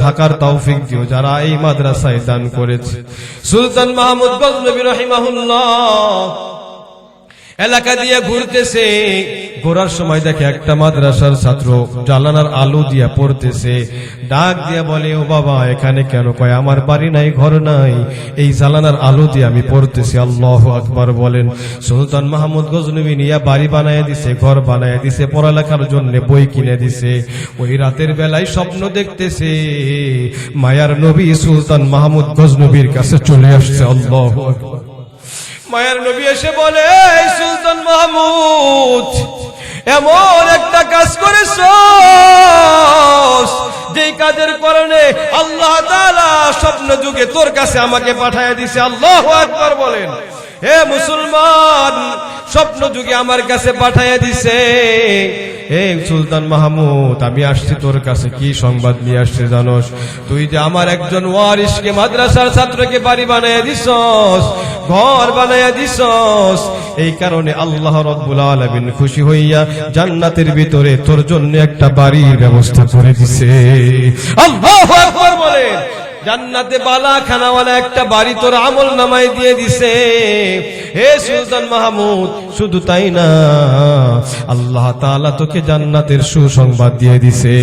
থাকার তৌফিক দিও যারা এই মাদ্রাসায় দান করেছে। সুলতান মাহমুদ গজনবী রাহিমাহুল্লাহ এলাকা দিয়ে ঘুরতেছে, ঘোরার সময় দেখে একটা মাদ্রাসার ছাত্র জানালার আলো দিয়া পড়তেছে, ডাক দিয়া বলে, ও বাবা এখানে কেন? কয় আমার বাড়ি নাই, ঘর নাই, এই জানালার আলো দিয়ে আমি পড়তেছি। আল্লাহু আকবার বলেন। সুলতান মাহমুদ গজনবী নিয়া বাড়ি বানায় দিছে, ঘর বানায় দিছে, পড়ালেখার জন্য বই কিনে দিছে। ওই রাতের বেলায় স্বপ্ন দেখতেছে মায়ার নবী সুলতান মাহমুদ গজনবীর কাছে চলে আসছে। আল্লাহু আকবার। মায়ার নবী এসে বলে, এই সুলতান মাহমুদ এমন একটা কাজ করেছস যেই কাজের কারণে আল্লাহ তাআলা স্বপ্ন যুগে তোর কাছে আমাকে পাঠায় দিছে। আল্লাহু আকবার বলেন। হে মুসলমান, স্বপ্ন যুগে আমার কাছে পাঠায় দিছে। হে সুলতান মাহমুদ, আমি আসছি তোর কাছে, কি সংবাদ নিয়ে আসছে জানোস? তুই যে আমার একজন ওয়ারিসকে, মাদ্রাসার ছাত্রকে বাড়ি বানাইয়া দিছস, ঘর বানাইয়া দিছস, এই কারণে আল্লাহ রাব্বুল আলামিন খুশি হইয়া জান্নাতের ভিতরে তোর জন্য একটা বাড়ির ব্যবস্থা করে দিছে। আল্লাহু আকবার বলেন। জান্নাতে বালা খানাওয়ালা একটা বাড়ি তোর আমল নামায় দিয়ে দিছে। হে সুলতান মাহমুদ, শুধু তাই না, আল্লাহ তাআলা তোকে জান্নাতের সুসংবাদ দিয়ে দিছে।